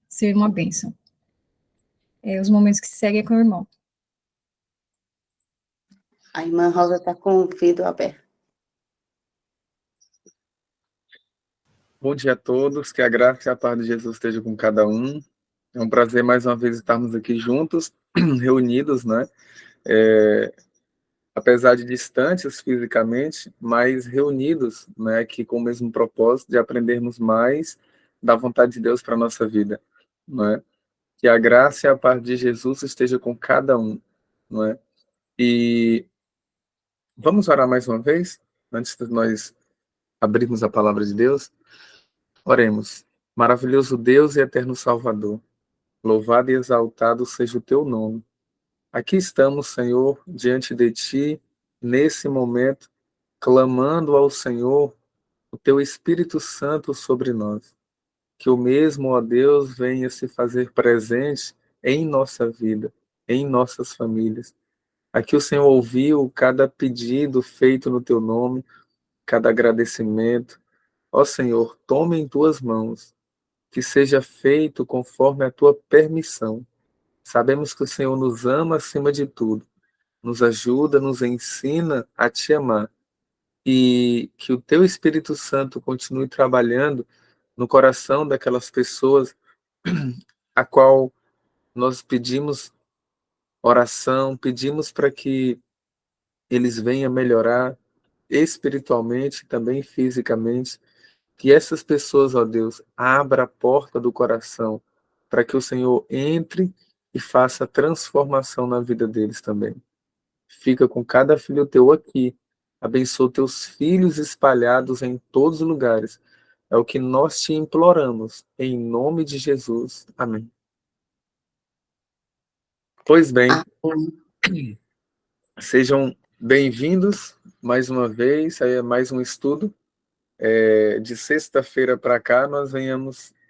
ser uma bênção. Os momentos que se seguem é com o irmão. A irmã Rosa está com o ouvido aberto. Bom dia a todos, que a graça e a paz de Jesus esteja com cada um. É um prazer mais uma vez estarmos aqui juntos, reunidos, né? Apesar de distantes fisicamente, mas reunidos, né? Aqui com o mesmo propósito de aprendermos mais da vontade de Deus para a nossa vida, né? Que a graça e a paz de Jesus esteja com cada um, não é? E vamos orar mais uma vez, antes de nós abrirmos a palavra de Deus. Oremos. Maravilhoso Deus e eterno Salvador, louvado e exaltado seja o teu nome. Aqui estamos, Senhor, diante de ti, nesse momento, clamando ao Senhor o teu Espírito Santo sobre nós. Que o mesmo, ó Deus, venha se fazer presente em nossa vida, em nossas famílias. Aqui o Senhor ouviu cada pedido feito no teu nome, cada agradecimento. Ó Senhor, tome em tuas mãos, que seja feito conforme a tua permissão. Sabemos que o Senhor nos ama acima de tudo, nos ajuda, nos ensina a te amar, e que o teu Espírito Santo continue trabalhando no coração daquelas pessoas a qual nós pedimos oração, pedimos para que eles venham melhorar espiritualmente, também fisicamente, que essas pessoas, ó Deus, abra a porta do coração para que o Senhor entre e faça transformação na vida deles também. Fica com cada filho teu aqui. Abençoa teus filhos espalhados em todos os lugares. É o que nós te imploramos, em nome de Jesus. Amém. Pois bem, sejam bem-vindos mais uma vez, aí é mais um estudo. De sexta-feira para cá,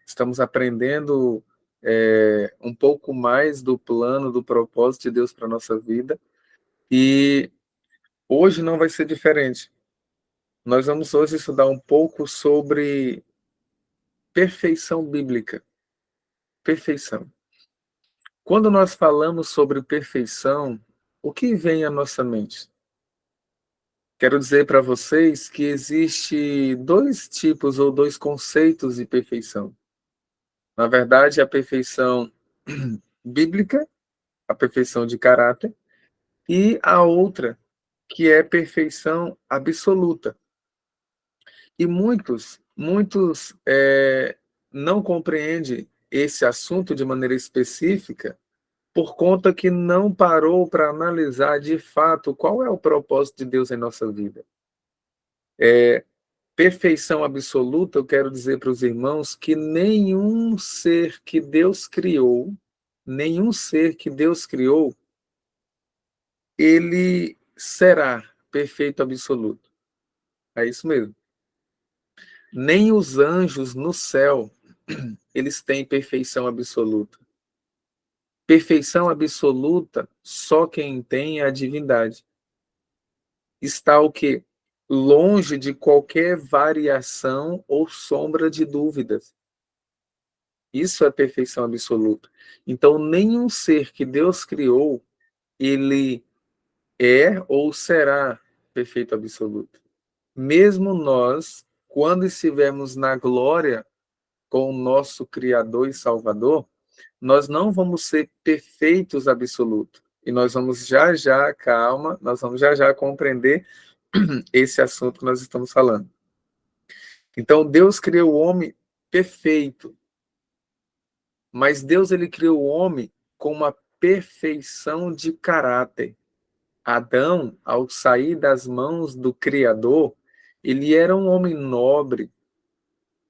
estamos aprendendo um pouco mais do plano, do propósito de Deus para a nossa vida. E hoje não vai ser diferente. Nós vamos hoje estudar um pouco sobre perfeição bíblica. Perfeição. Quando nós falamos sobre perfeição, o que vem à nossa mente? Quero dizer para vocês que existe dois tipos ou dois conceitos de perfeição. Na verdade, a perfeição bíblica, a perfeição de caráter, e a outra, que é perfeição absoluta. E muitos não compreendem esse assunto de maneira específica por conta que não parou para analisar de fato qual é o propósito de Deus em nossa vida. Perfeição absoluta, eu quero dizer para os irmãos que nenhum ser que Deus criou, ele será perfeito absoluto. É isso mesmo. Nem os anjos no céu, eles têm perfeição absoluta. Perfeição absoluta, só quem tem é a divindade. Está o quê? Longe de qualquer variação ou sombra de dúvidas. Isso é perfeição absoluta. Então, nenhum ser que Deus criou, ele é ou será perfeito absoluto. Mesmo nós, quando estivermos na glória com o nosso Criador e Salvador, nós não vamos ser perfeitos absolutos. E nós vamos nós vamos já compreender esse assunto que nós estamos falando. Então, Deus criou o homem perfeito, mas Deus ele criou o homem com uma perfeição de caráter. Adão, ao sair das mãos do Criador, ele era um homem nobre,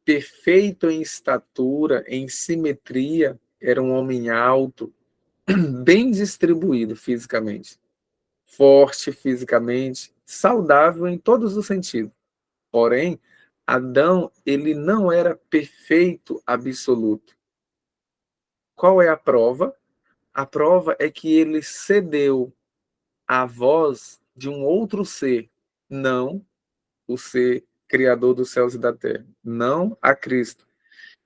perfeito em estatura, em simetria, era um homem alto, bem distribuído fisicamente, forte fisicamente, saudável em todos os sentidos. Porém, Adão, ele não era perfeito absoluto. Qual é a prova? A prova é que ele cedeu à voz de um outro ser, não o ser criador dos céus e da terra, não a Cristo.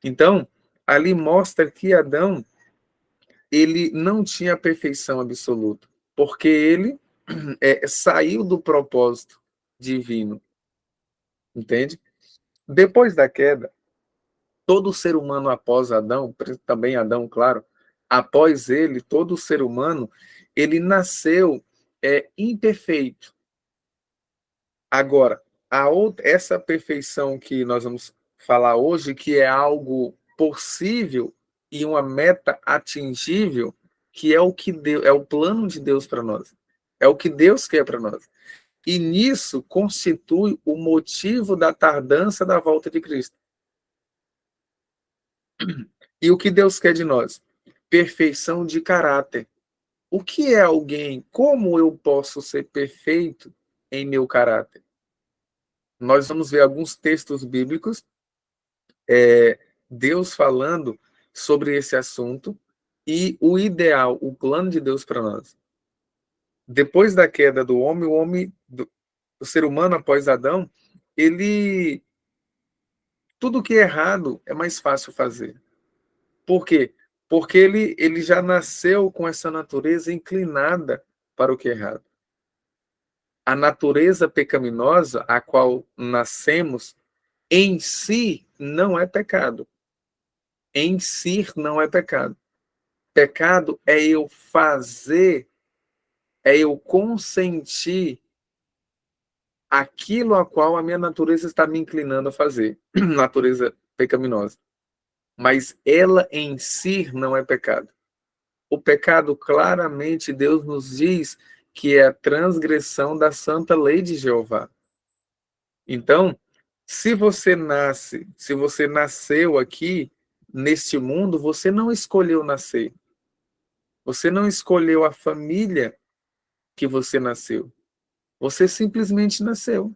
Então, ali mostra que Adão, ele não tinha a perfeição absoluta, porque ele saiu do propósito divino, entende? Depois da queda, todo ser humano após Adão, também Adão, claro, após ele, todo ser humano, ele nasceu imperfeito. Agora, essa perfeição que nós vamos falar hoje, que é algo possível e uma meta atingível, que é o que Deus, é o plano de Deus para nós. É o que Deus quer para nós. E nisso constitui o motivo da tardança da volta de Cristo. E o que Deus quer de nós? Perfeição de caráter. O que é alguém? Como eu posso ser perfeito em meu caráter? Nós vamos ver alguns textos bíblicos, Deus falando sobre esse assunto e o ideal, o plano de Deus para nós. Depois da queda do homem, o ser humano após Adão, ele tudo que é errado é mais fácil fazer. Por quê? Porque ele já nasceu com essa natureza inclinada para o que é errado. A natureza pecaminosa a qual nascemos em si não é pecado. Em si não é pecado. Pecado é eu fazer, é eu consentir aquilo a qual a minha natureza está me inclinando a fazer. Natureza pecaminosa. Mas ela em si não é pecado. O pecado, claramente, Deus nos diz que é a transgressão da santa lei de Jeová. Então, se você nasceu aqui, neste mundo, você não escolheu nascer. Você não escolheu a família que você nasceu. Você simplesmente nasceu.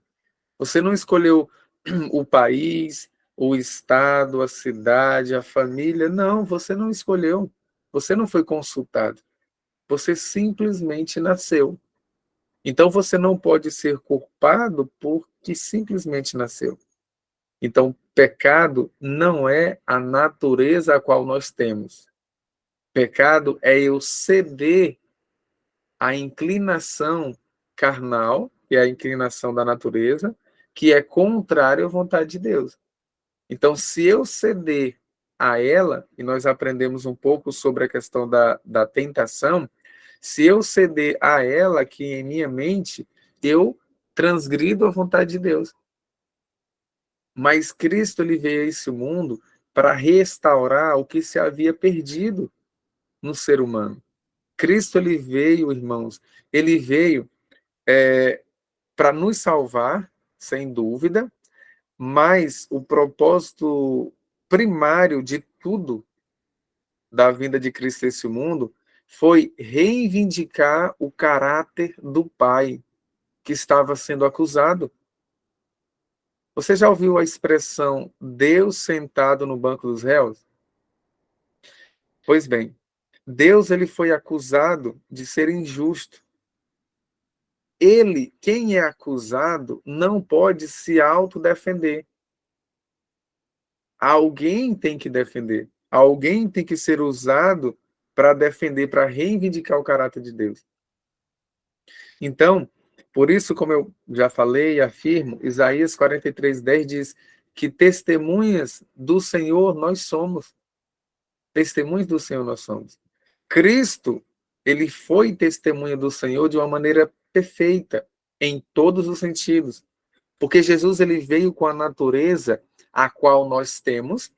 Você não escolheu o país, o estado, a cidade, a família. Não, você não escolheu. Você não foi consultado. Você simplesmente nasceu. Então você não pode ser culpado porque simplesmente nasceu. Então, pecado não é a natureza a qual nós temos. Pecado é eu ceder à inclinação carnal, que é a inclinação da natureza, que é contrária à vontade de Deus. Então, se eu ceder a ela, e nós aprendemos um pouco sobre a questão da tentação, se eu ceder a ela aqui em minha mente, eu transgrido a vontade de Deus. Mas Cristo ele veio a esse mundo para restaurar o que se havia perdido no ser humano. Cristo ele veio, irmãos, ele veio para nos salvar, sem dúvida, mas o propósito primário de tudo da vinda de Cristo a esse mundo foi reivindicar o caráter do Pai que estava sendo acusado. Você já ouviu a expressão Deus sentado no banco dos réus? Pois bem, Deus ele foi acusado de ser injusto. Ele, quem é acusado, não pode se autodefender. Alguém tem que defender. Alguém tem que ser usado para defender, para reivindicar o caráter de Deus. Então, por isso, como eu já falei e afirmo, Isaías 43:10 diz que testemunhas do Senhor nós somos. Testemunhas do Senhor nós somos. Cristo, ele foi testemunha do Senhor de uma maneira perfeita, em todos os sentidos. Porque Jesus ele veio com a natureza a qual nós temos,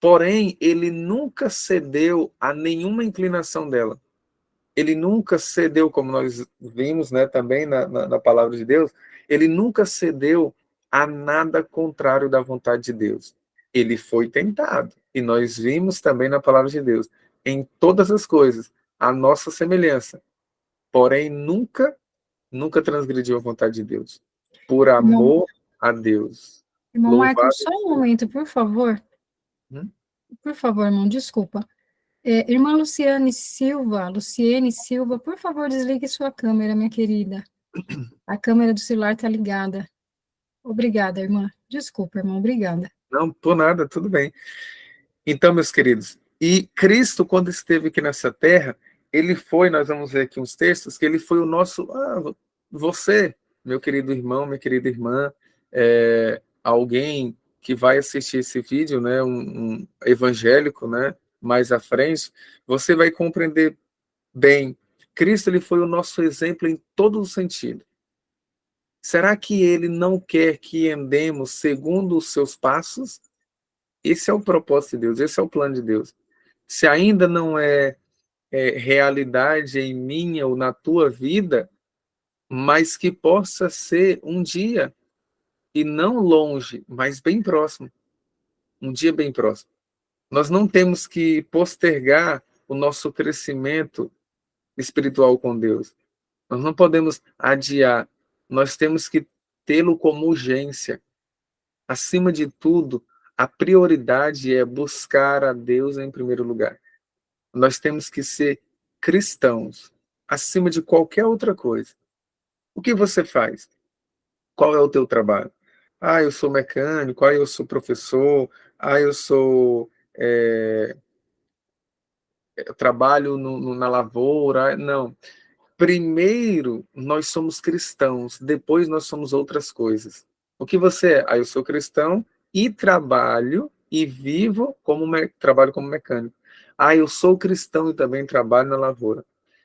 porém, ele nunca cedeu a nenhuma inclinação dela. Ele nunca cedeu, como nós vimos, né, também na palavra de Deus, ele nunca cedeu a nada contrário da vontade de Deus. Ele foi tentado, e nós vimos também na palavra de Deus, em todas as coisas, a nossa semelhança, porém nunca transgrediu a vontade de Deus, por Irmão, amor a Deus. irmão Michael, Louvado. só um momento, por favor. Hum? Por favor, irmão, desculpa. Irmã Luciene Silva, por favor, desligue sua câmera, minha querida. A câmera do celular está ligada. Obrigada, irmã. Desculpa, irmão, obrigada. Não, por nada, tudo bem. Então, meus queridos, e Cristo, quando esteve aqui nessa terra, ele foi, nós vamos ver aqui uns textos, que ele foi o nosso, você, meu querido irmão, minha querida irmã, alguém que vai assistir esse vídeo, né, um evangélico, né, mais à frente, você vai compreender bem. Cristo, ele foi o nosso exemplo em todo o sentido. Será que ele não quer que andemos segundo os seus passos? Esse é o propósito de Deus, esse é o plano de Deus. Se ainda não é realidade em minha ou na tua vida, mas que possa ser um dia, e não longe, mas bem próximo. Um dia bem próximo. Nós não temos que postergar o nosso crescimento espiritual com Deus. Nós não podemos adiar. Nós temos que tê-lo como urgência. Acima de tudo, a prioridade é buscar a Deus em primeiro lugar. Nós temos que ser cristãos, acima de qualquer outra coisa. O que você faz? Qual é o teu trabalho? Eu sou mecânico, eu sou professor, eu trabalho na lavoura. Não. Primeiro, nós somos cristãos, depois nós somos outras coisas. O que você é? Eu sou cristão e trabalho e vivo trabalho como mecânico. Eu sou cristão e também trabalho na lavoura.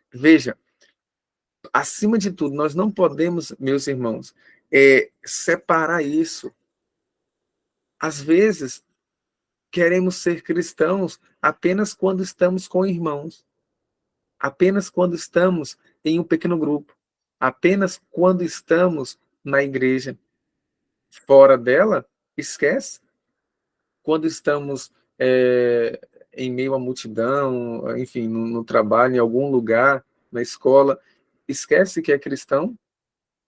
Veja, acima de tudo, nós não podemos, meus irmãos, separar isso. Às vezes, queremos ser cristãos apenas quando estamos com irmãos, apenas quando estamos em um pequeno grupo, apenas quando estamos na igreja. Fora dela, esquece. Quando estamos em meio à multidão, enfim, no trabalho, em algum lugar, na escola, esquece que é cristão.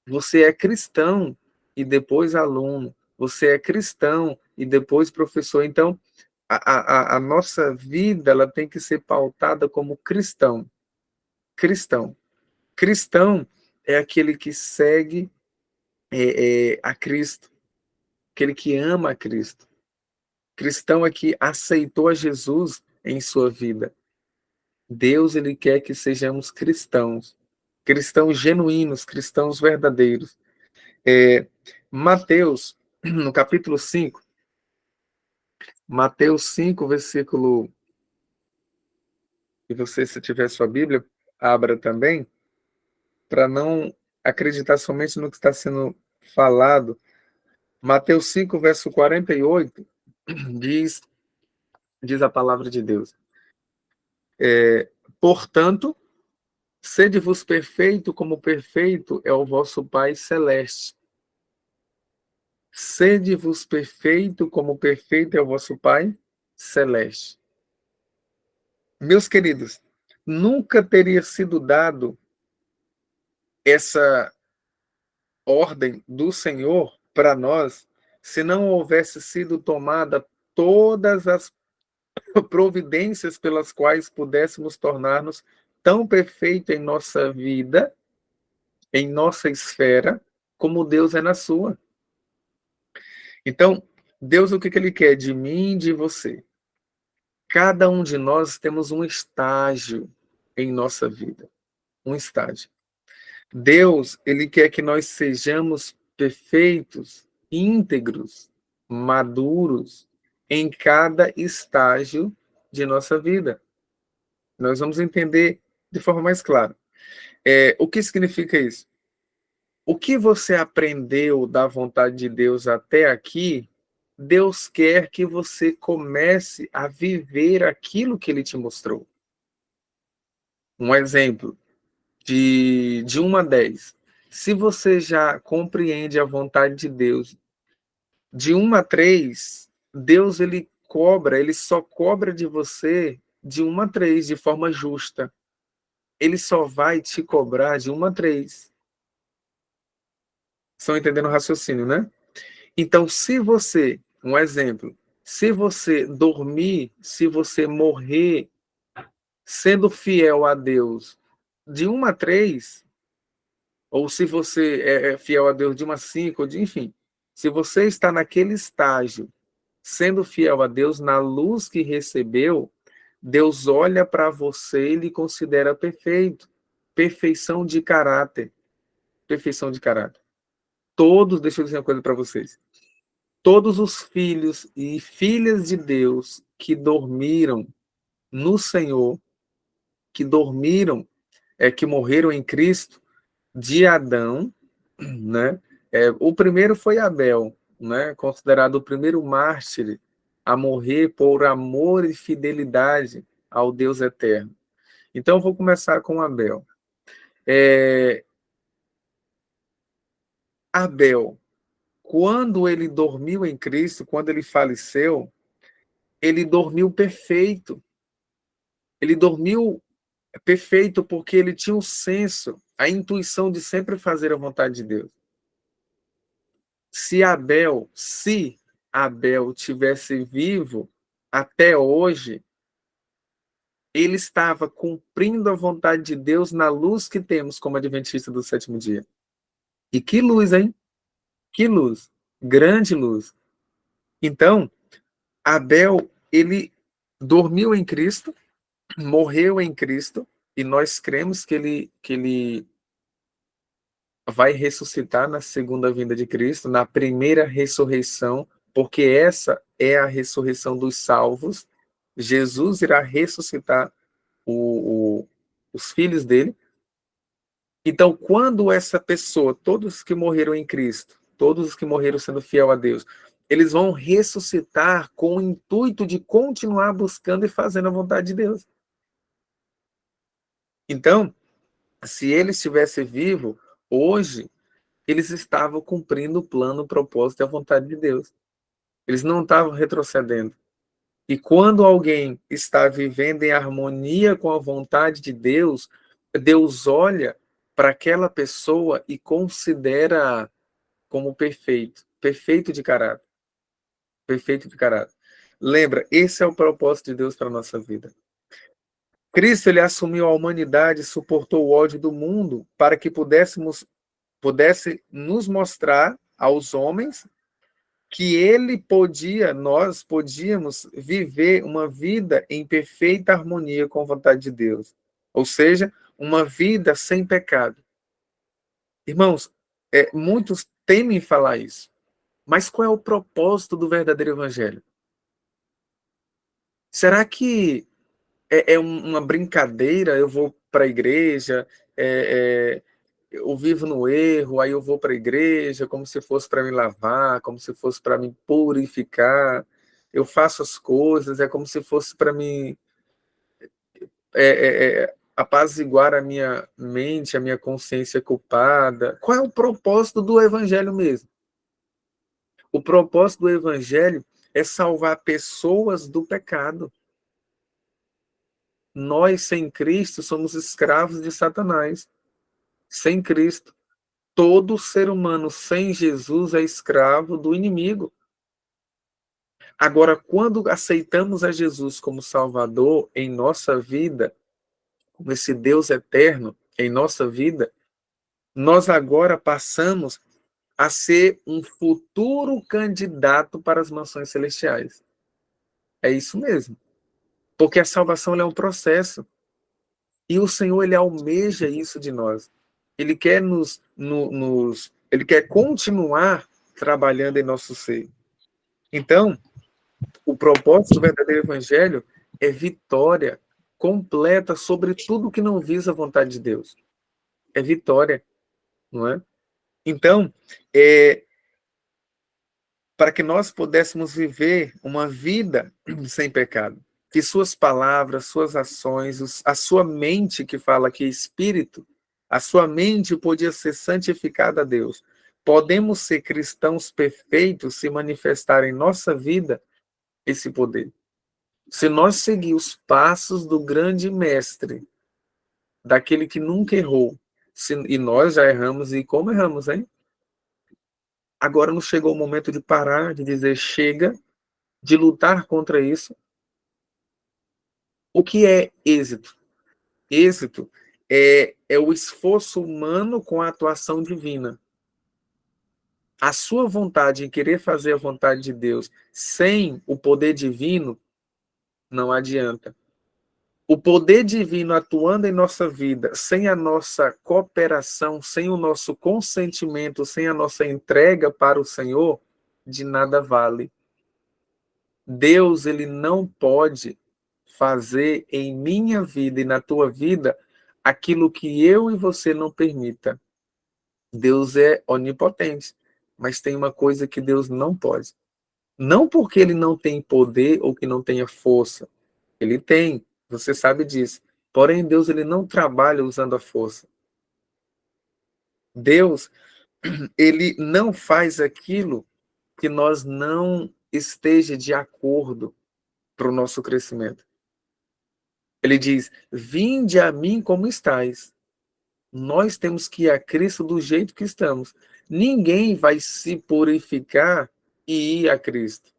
Você é cristão e depois aluno. Você é cristão e depois professor. Então, a nossa vida ela tem que ser pautada como cristão. Cristão. Cristão é aquele que segue a Cristo, aquele que ama a Cristo. Cristão é que aceitou a Jesus em sua vida. Deus, ele quer que sejamos cristãos. Cristãos genuínos, cristãos verdadeiros. Mateus, no capítulo 5, Mateus 5, versículo... E você, se tiver sua Bíblia, abra também, para não acreditar somente no que está sendo falado. Mateus 5, verso 48, diz a palavra de Deus. Portanto, sede-vos perfeito, como perfeito é o vosso Pai Celeste. Sede-vos perfeito, como perfeito é o vosso Pai Celeste. Meus queridos, nunca teria sido dado essa ordem do Senhor para nós se não houvesse sido tomada todas as providências pelas quais pudéssemos tornar-nos tão perfeitos em nossa vida, em nossa esfera, como Deus é na sua. Então, Deus, o que Ele quer de mim e de você? Cada um de nós temos um estágio em nossa vida. Um estágio. Deus, Ele quer que nós sejamos perfeitos, íntegros, maduros, em cada estágio de nossa vida. Nós vamos entender de forma mais clara. O que significa isso? O que você aprendeu da vontade de Deus até aqui, Deus quer que você comece a viver aquilo que Ele te mostrou. Um exemplo, de 1 a 10. Se você já compreende a vontade de Deus, de 1 a 3, Deus ele só cobra de você de 1 a 3, de forma justa. Ele só vai te cobrar de 1 a 3. Estão entendendo o raciocínio, né? Então, se você, um exemplo, se você dormir, se você morrer sendo fiel a Deus de 1 a 3, ou se você é fiel a Deus de 1 a 5, enfim, se você está naquele estágio sendo fiel a Deus na luz que recebeu, Deus olha para você e lhe considera perfeito. Perfeição de caráter. Perfeição de caráter. Todos, deixa eu dizer uma coisa para vocês. Todos os filhos e filhas de Deus que dormiram no Senhor, que dormiram, que morreram em Cristo, de Adão, né? O primeiro foi Abel, né? Considerado o primeiro mártir a morrer por amor e fidelidade ao Deus eterno. Então, eu vou começar com Abel. Abel, quando ele dormiu em Cristo, quando ele faleceu, ele dormiu perfeito. Ele dormiu perfeito porque ele tinha o senso, a intuição de sempre fazer a vontade de Deus. Se Abel tivesse vivo até hoje, ele estava cumprindo a vontade de Deus na luz que temos como adventista do sétimo dia. E que luz, hein? Que luz! Grande luz. Então, Abel, ele dormiu em Cristo, morreu em Cristo, e nós cremos que ele vai ressuscitar na segunda vinda de Cristo, na primeira ressurreição, porque essa é a ressurreição dos salvos. Jesus irá ressuscitar os filhos dele. Então, quando essa pessoa, todos que morreram em Cristo, todos os que morreram sendo fiel a Deus, eles vão ressuscitar com o intuito de continuar buscando e fazendo a vontade de Deus. Então, se ele estivesse vivo, hoje, eles estavam cumprindo o plano, o propósito e a vontade de Deus. Eles não estavam retrocedendo. E quando alguém está vivendo em harmonia com a vontade de Deus, Deus olha para aquela pessoa e considera como perfeito, perfeito de caráter, perfeito de caráter. Lembra, esse é o propósito de Deus para a nossa vida. Cristo, ele assumiu a humanidade, suportou o ódio do mundo para que pudesse nos mostrar aos homens que nós podíamos viver uma vida em perfeita harmonia com a vontade de Deus. Ou seja, uma vida sem pecado. Irmãos, muitos temem falar isso. Mas qual é o propósito do verdadeiro evangelho? Será que uma brincadeira? Eu vou para a igreja, eu vivo no erro, aí eu vou para a igreja como se fosse para me lavar, como se fosse para me purificar. Eu faço as coisas, é como se fosse para me apaziguar a minha mente, a minha consciência culpada. Qual é o propósito do evangelho mesmo? O propósito do evangelho é salvar pessoas do pecado. Nós, sem Cristo, somos escravos de Satanás. Sem Cristo. Todo ser humano sem Jesus é escravo do inimigo. Agora, quando aceitamos a Jesus como Salvador em nossa vida, como esse Deus eterno em nossa vida, nós agora passamos a ser um futuro candidato para as mansões celestiais. É isso mesmo. Porque a salvação é um processo. E o Senhor, ele almeja isso de nós. Ele quer ele quer continuar trabalhando em nosso ser. Então, o propósito do verdadeiro evangelho é vitória completa sobre tudo que não visa a vontade de Deus. É vitória, não é? Então, para que nós pudéssemos viver uma vida sem pecado, que suas palavras, suas ações, a sua mente, que fala que é espírito, a sua mente podia ser santificada a Deus. Podemos ser cristãos perfeitos se manifestar em nossa vida esse poder. Se nós seguir os passos do grande mestre, daquele que nunca errou, e nós já erramos, e como erramos, hein? Agora não chegou o momento de parar, de dizer chega, de lutar contra isso. O que é êxito? Êxito é o esforço humano com a atuação divina. a sua vontade em querer fazer a vontade de Deus sem o poder divino, não adianta. O poder divino atuando em nossa vida, sem a nossa cooperação, sem o nosso consentimento, sem a nossa entrega para o Senhor, de nada vale. Deus, ele não pode fazer em minha vida e na tua vida aquilo que eu e você não permita. Deus é onipotente, mas tem uma coisa que Deus não pode. Não porque ele não tem poder ou que não tenha força. Ele tem, você sabe disso. Porém, Deus, ele não trabalha usando a força. Deus, ele não faz aquilo que nós não esteja de acordo para o nosso crescimento. Ele diz: vinde a mim como estáis. Nós temos que ir a Cristo do jeito que estamos. Ninguém vai se purificar e ir a Cristo.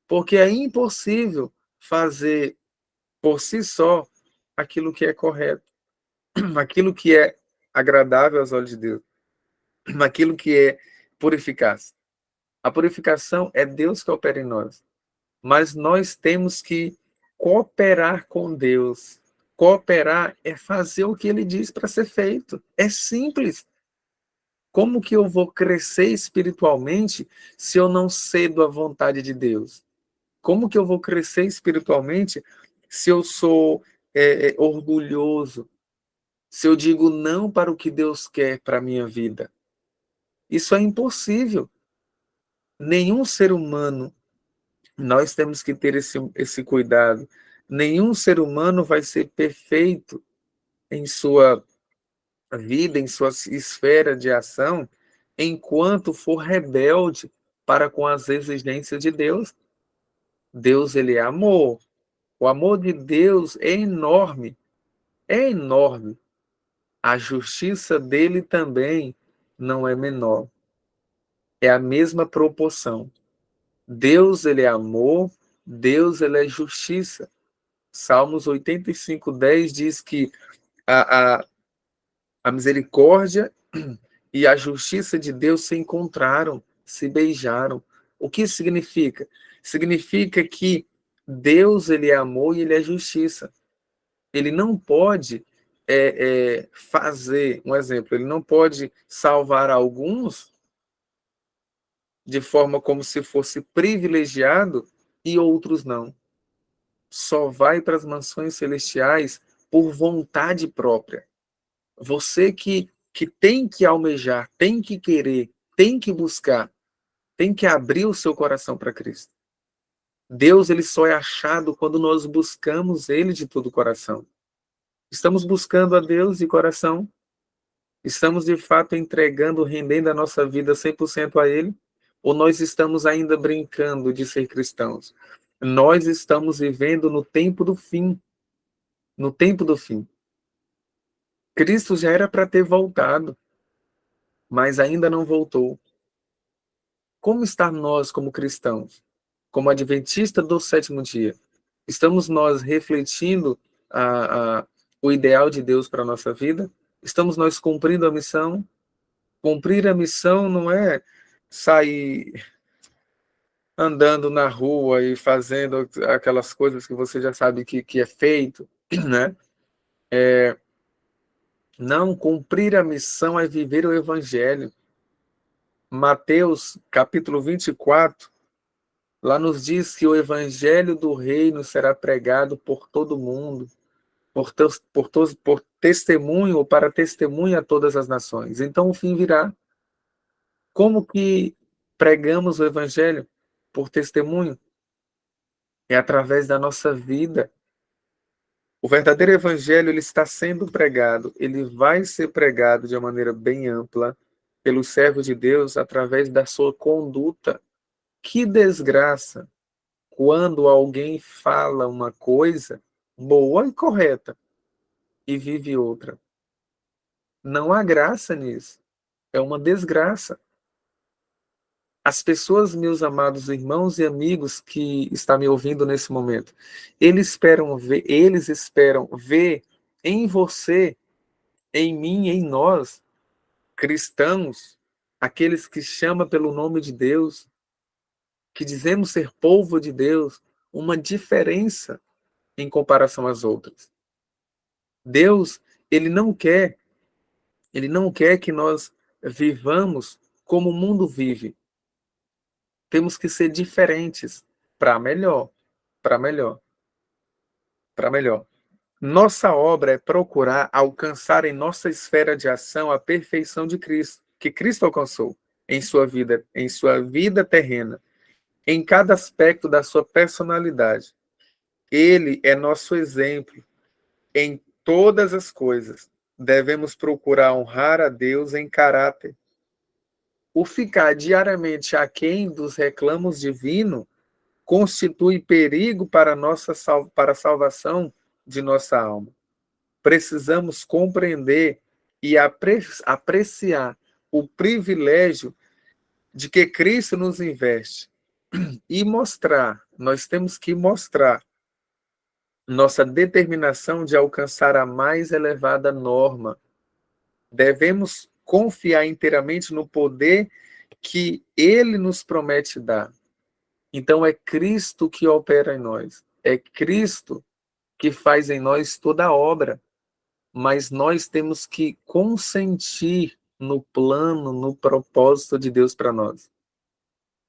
Porque é impossível fazer por si só aquilo que é correto, aquilo que é agradável aos olhos de Deus, aquilo que é purificaz. A purificação é Deus que opera em nós, mas nós temos que cooperar com Deus. Cooperar é fazer o que ele diz para ser feito. É simples. Como que eu vou crescer espiritualmente se eu não cedo à vontade de Deus? Como que eu vou crescer espiritualmente se eu sou orgulhoso? Se eu digo não para o que Deus quer para a minha vida? Isso é impossível. Nenhum ser humano, nós temos que ter esse cuidado. Nenhum ser humano vai ser perfeito em sua vida, em sua esfera de ação, enquanto for rebelde para com as exigências de Deus. Deus, ele é amor. O amor de Deus é enorme. É enorme. A justiça dele também não é menor. É a mesma proporção. Deus, ele é amor. Deus, ele é justiça. Salmos 85:10 diz que a misericórdia e a justiça de Deus se encontraram, se beijaram. O que isso significa? Significa que Deus, ele é amor e ele é justiça. Ele não pode fazer, um exemplo, ele não pode salvar alguns de forma como se fosse privilegiado e outros não. Só vai para as mansões celestiais por vontade própria. Você que tem que almejar, tem que querer, tem que buscar, tem que abrir o seu coração para Cristo. Deus, ele só é achado quando nós buscamos ele de todo o coração. Estamos buscando a Deus de coração? Estamos, de fato, entregando, rendendo a nossa vida 100% a ele? Ou nós estamos ainda brincando de ser cristãos? Nós estamos vivendo no tempo do fim. No tempo do fim. Cristo já era para ter voltado, mas ainda não voltou. Como está nós como cristãos? Como adventistas do sétimo dia? Estamos nós refletindo o ideal de Deus para a nossa vida? Estamos nós cumprindo a missão? Cumprir a missão não é sair andando na rua e fazendo aquelas coisas que você já sabe que é feito, né? Não, cumprir a missão é viver o evangelho. Mateus, capítulo 24, lá nos diz que o evangelho do reino será pregado por todo mundo, por testemunho ou para testemunho a todas as nações. Então o fim virá. Como que pregamos o evangelho? Por testemunho. É através da nossa vida. O verdadeiro evangelho, ele está sendo pregado, ele vai ser pregado de uma maneira bem ampla pelos servos de Deus através da sua conduta. Que desgraça quando alguém fala uma coisa boa e correta e vive outra. Não há graça nisso. É uma desgraça. As pessoas, meus amados irmãos e amigos que estão me ouvindo nesse momento, eles esperam ver em você, em mim, em nós, cristãos, aqueles que chamam pelo nome de Deus, que dizemos ser povo de Deus, uma diferença em comparação às outras. Deus, ele não quer que nós vivamos como o mundo vive. Temos que ser diferentes para melhor, para melhor, para melhor. Nossa obra é procurar alcançar em nossa esfera de ação a perfeição de Cristo, que Cristo alcançou em sua vida terrena, em cada aspecto da sua personalidade. Ele é nosso exemplo em todas as coisas. Devemos procurar honrar a Deus em caráter. O ficar diariamente aquém dos reclamos divinos constitui perigo para para a salvação de nossa alma. Precisamos compreender e apreciar o privilégio de que Cristo nos investe e nós temos que mostrar nossa determinação de alcançar a mais elevada norma. Devemos confiar inteiramente no poder que Ele nos promete dar. Então é Cristo que opera em nós, é Cristo que faz em nós toda a obra, mas nós temos que consentir no plano, no propósito de Deus para nós.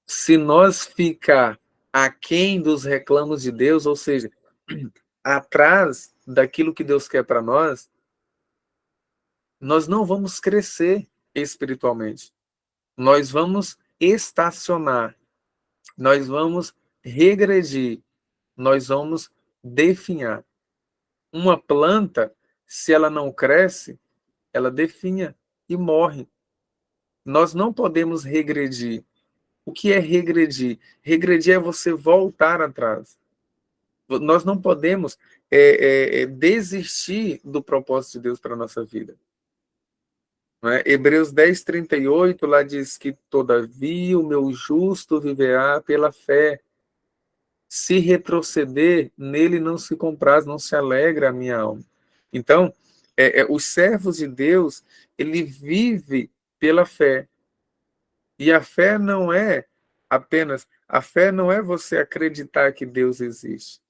Se nós ficar aquém dos reclamos de Deus, ou seja, atrás daquilo que Deus quer para nós não vamos crescer espiritualmente. Nós vamos estacionar, nós vamos regredir, nós vamos definhar. Uma planta, se ela não cresce, ela definha e morre. Nós não podemos regredir. O que é regredir? Regredir é você voltar atrás. Nós não podemos desistir do propósito de Deus para a nossa vida. Não é? Hebreus 10:38 lá diz que, todavia, o meu justo viverá pela fé. Se retroceder, nele não se compraz, não se alegra a minha alma. Então, os servos de Deus, ele vive pela fé. E a fé não é você acreditar que Deus existe.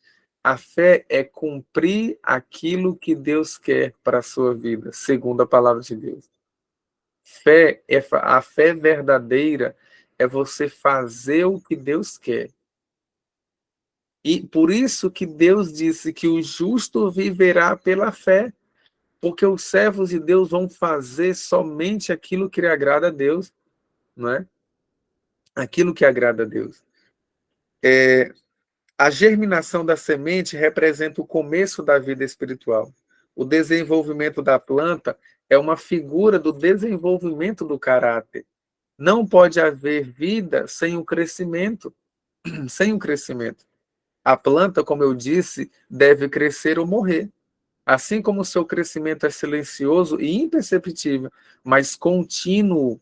A fé é cumprir aquilo que Deus quer para a sua vida, segundo a palavra de Deus. A fé verdadeira é você fazer o que Deus quer. E por isso que Deus disse que o justo viverá pela fé, porque os servos de Deus vão fazer somente aquilo que lhe agrada a Deus, não é? Aquilo que agrada a Deus. A germinação da semente representa o começo da vida espiritual. O desenvolvimento da planta é uma figura do desenvolvimento do caráter. Não pode haver vida sem o crescimento, sem o crescimento. A planta, como eu disse, deve crescer ou morrer. Assim como o seu crescimento é silencioso e imperceptível, mas contínuo,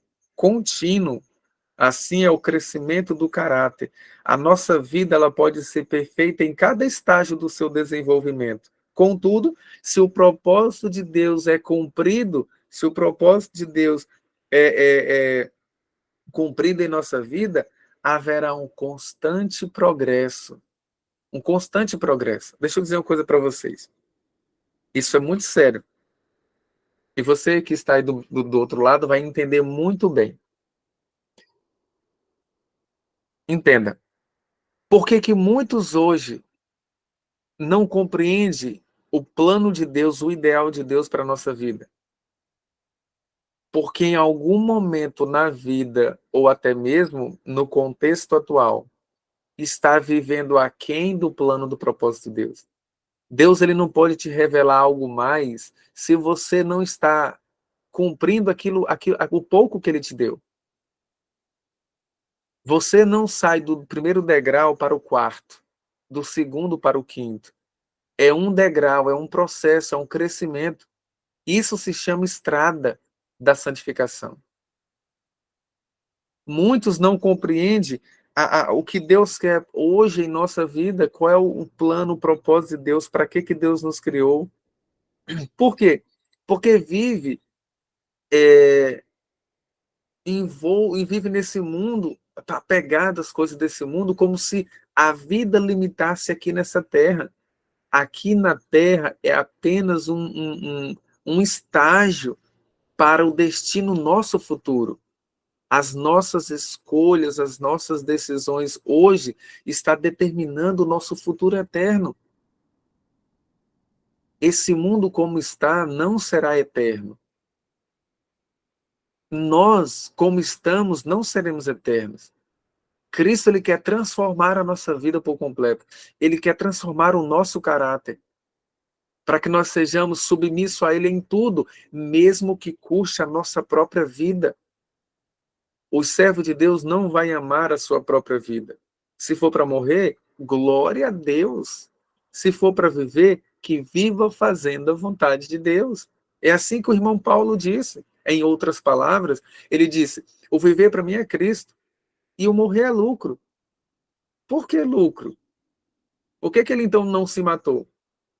assim é o crescimento do caráter. A nossa vida ela pode ser perfeita em cada estágio do seu desenvolvimento. Contudo, se o propósito de Deus é cumprido, se o propósito de Deus é cumprido em nossa vida, haverá um constante progresso. Um constante progresso. Deixa eu dizer uma coisa para vocês. Isso é muito sério. E você que está aí do outro lado vai entender muito bem. Entenda. Por que que muitos hoje não compreendem o plano de Deus, o ideal de Deus para a nossa vida? Porque em algum momento na vida, ou até mesmo no contexto atual, está vivendo aquém do plano do propósito de Deus. Deus ele não pode te revelar algo mais se você não está cumprindo o pouco que ele te deu. Você não sai do primeiro degrau para o quarto, do segundo para o quinto. É um degrau, é um processo, é um crescimento. Isso se chama estrada da santificação. Muitos não compreendem o que Deus quer hoje em nossa vida, qual é o plano, o propósito de Deus, para que Deus nos criou. Por quê? Porque vive e vive nesse mundo, está apegado às coisas desse mundo, como se a vida limitasse aqui nessa terra. Aqui na terra é apenas um estágio para o destino nosso futuro. As nossas escolhas, as nossas decisões hoje está determinando o nosso futuro eterno. Esse mundo como está não será eterno. Nós, como estamos, não seremos eternos. Cristo, ele quer transformar a nossa vida por completo. Ele quer transformar o nosso caráter, para que nós sejamos submissos a ele em tudo, mesmo que custe a nossa própria vida. O servo de Deus não vai amar a sua própria vida. Se for para morrer, glória a Deus. Se for para viver, que viva fazendo a vontade de Deus. É assim que o irmão Paulo disse. Em outras palavras, ele disse: o viver para mim é Cristo e o morrer é lucro. Por que lucro? Por que ele então não se matou?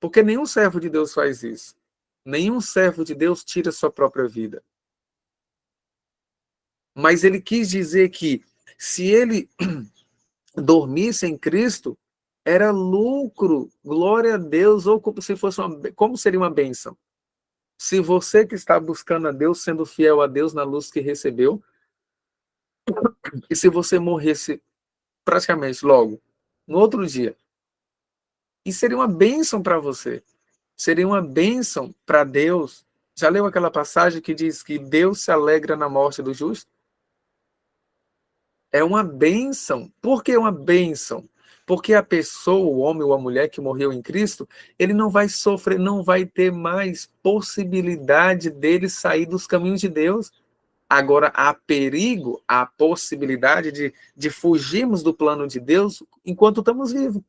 Porque nenhum servo de Deus faz isso. Nenhum servo de Deus tira sua própria vida. Mas ele quis dizer que se ele dormisse em Cristo, era lucro, glória a Deus, ou como se fosse como seria uma bênção. Se você que está buscando a Deus, sendo fiel a Deus na luz que recebeu, e se você morresse praticamente logo, no outro dia, isso seria uma bênção para você. Seria uma bênção para Deus. Já leu aquela passagem que diz que Deus se alegra na morte do justo? É uma bênção. Por que uma bênção? Porque a pessoa, o homem ou a mulher que morreu em Cristo, ele não vai sofrer, não vai ter mais possibilidade dele sair dos caminhos de Deus. Agora, há perigo, há possibilidade de fugirmos do plano de Deus enquanto estamos vivos.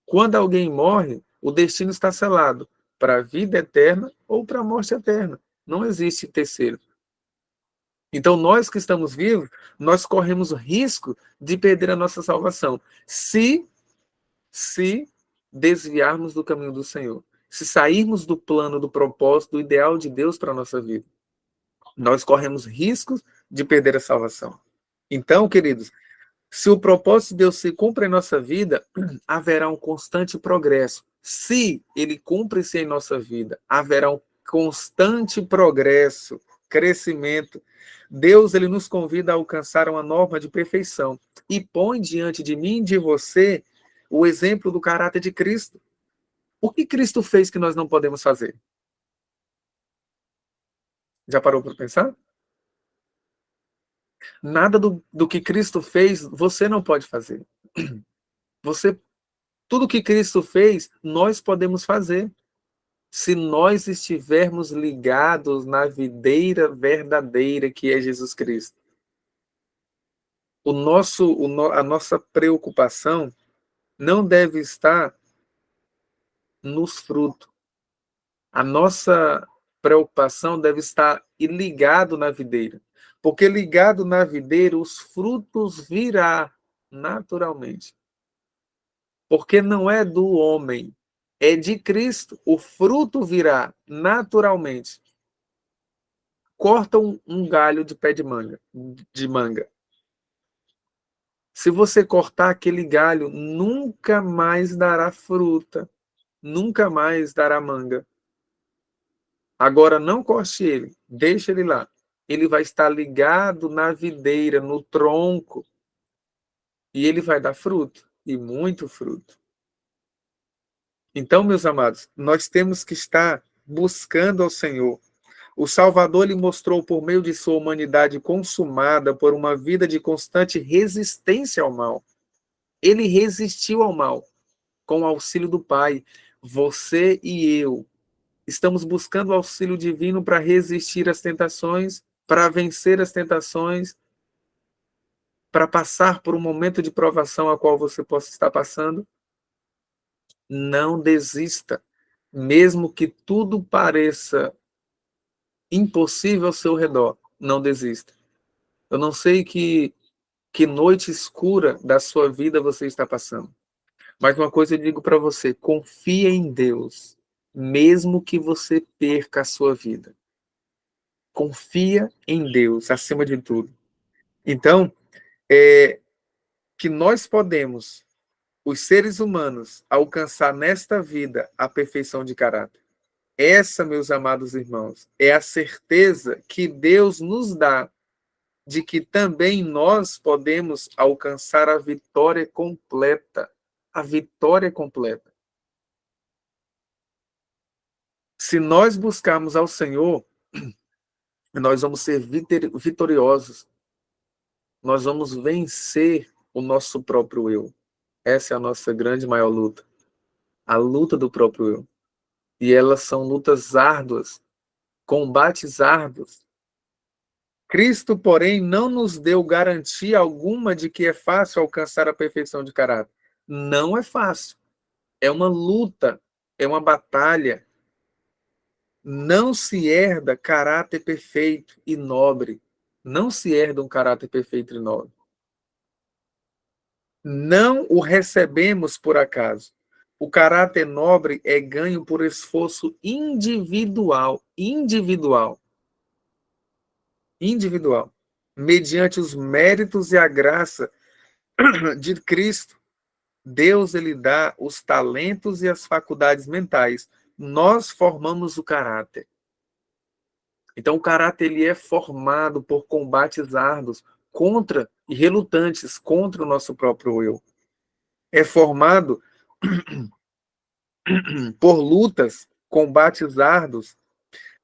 Quando alguém morre, o destino está selado para a vida eterna ou para a morte eterna. Não existe terceiro. Então, nós que estamos vivos, nós corremos o risco de perder a nossa salvação, se desviarmos do caminho do Senhor, se sairmos do plano, do propósito, do ideal de Deus para a nossa vida. Nós corremos riscos de perder a salvação. Então, queridos, se o propósito de Deus se cumpre em nossa vida, haverá um constante progresso. Se ele cumpre-se em nossa vida, haverá um constante progresso, crescimento. Deus, ele nos convida a alcançar uma norma de perfeição e põe diante de mim e de você o exemplo do caráter de Cristo. O que Cristo fez que nós não podemos fazer? Já parou para pensar? Nada do que Cristo fez, você não pode fazer. Você, tudo que Cristo fez, nós podemos fazer. Se nós estivermos ligados na videira verdadeira que é Jesus Cristo. A nossa preocupação não deve estar nos frutos. A nossa preocupação deve estar ligado na videira. Porque ligado na videira, os frutos virá naturalmente. Porque não é do homem, é de Cristo. O fruto virá naturalmente. Corta um galho de pé de manga. Se você cortar aquele galho, nunca mais dará fruta, nunca mais dará manga. Agora não corte ele, deixa ele lá. Ele vai estar ligado na videira, no tronco, e ele vai dar fruto, e muito fruto. Então, meus amados, nós temos que estar buscando ao Senhor. O Salvador lhe mostrou por meio de sua humanidade consumada por uma vida de constante resistência ao mal. Ele resistiu ao mal com o auxílio do Pai. Você e eu estamos buscando o auxílio divino para resistir às tentações, para vencer as tentações, para passar por um momento de provação a qual você possa estar passando. Não desista, mesmo que tudo pareça impossível ao seu redor, não desista. Eu não sei que noite escura da sua vida você está passando. Mas uma coisa eu digo para você, confia em Deus, mesmo que você perca a sua vida. confia em Deus acima de tudo. Então, que nós podemos, os seres humanos, alcançar nesta vida a perfeição de caráter. Essa, meus amados irmãos, é a certeza que Deus nos dá de que também nós podemos alcançar a vitória completa. A vitória completa. Se nós buscarmos ao Senhor, nós vamos ser vitoriosos. Nós vamos vencer o nosso próprio eu. Essa é a nossa grande maior luta. A luta do próprio eu. E elas são lutas árduas, combates árduos. Cristo, porém, não nos deu garantia alguma de que é fácil alcançar a perfeição de caráter. Não é fácil. É uma luta, é uma batalha. Não se herda caráter perfeito e nobre. Não se herda um caráter perfeito e nobre. Não o recebemos por acaso. O caráter nobre é ganho por esforço individual, mediante os méritos e a graça de Cristo. Deus, ele dá os talentos e as faculdades mentais. Nós formamos o caráter. Então, o caráter ele é formado por combates árduos contra e relutantes contra o nosso próprio eu. É formado por lutas, combates árduos.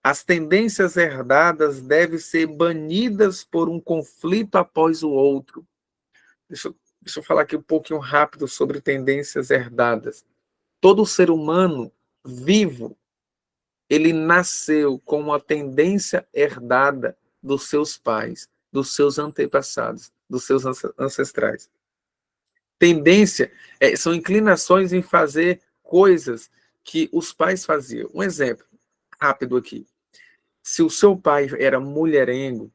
As tendências herdadas devem ser banidas por um conflito após o outro. Deixa eu falar aqui um pouquinho rápido sobre tendências herdadas. Todo ser humano vivo, ele nasceu com uma tendência herdada dos seus pais, dos seus antepassados, dos seus ancestrais. Tendência são inclinações em fazer coisas que os pais faziam. Um exemplo rápido aqui. Se o seu pai era mulherengo,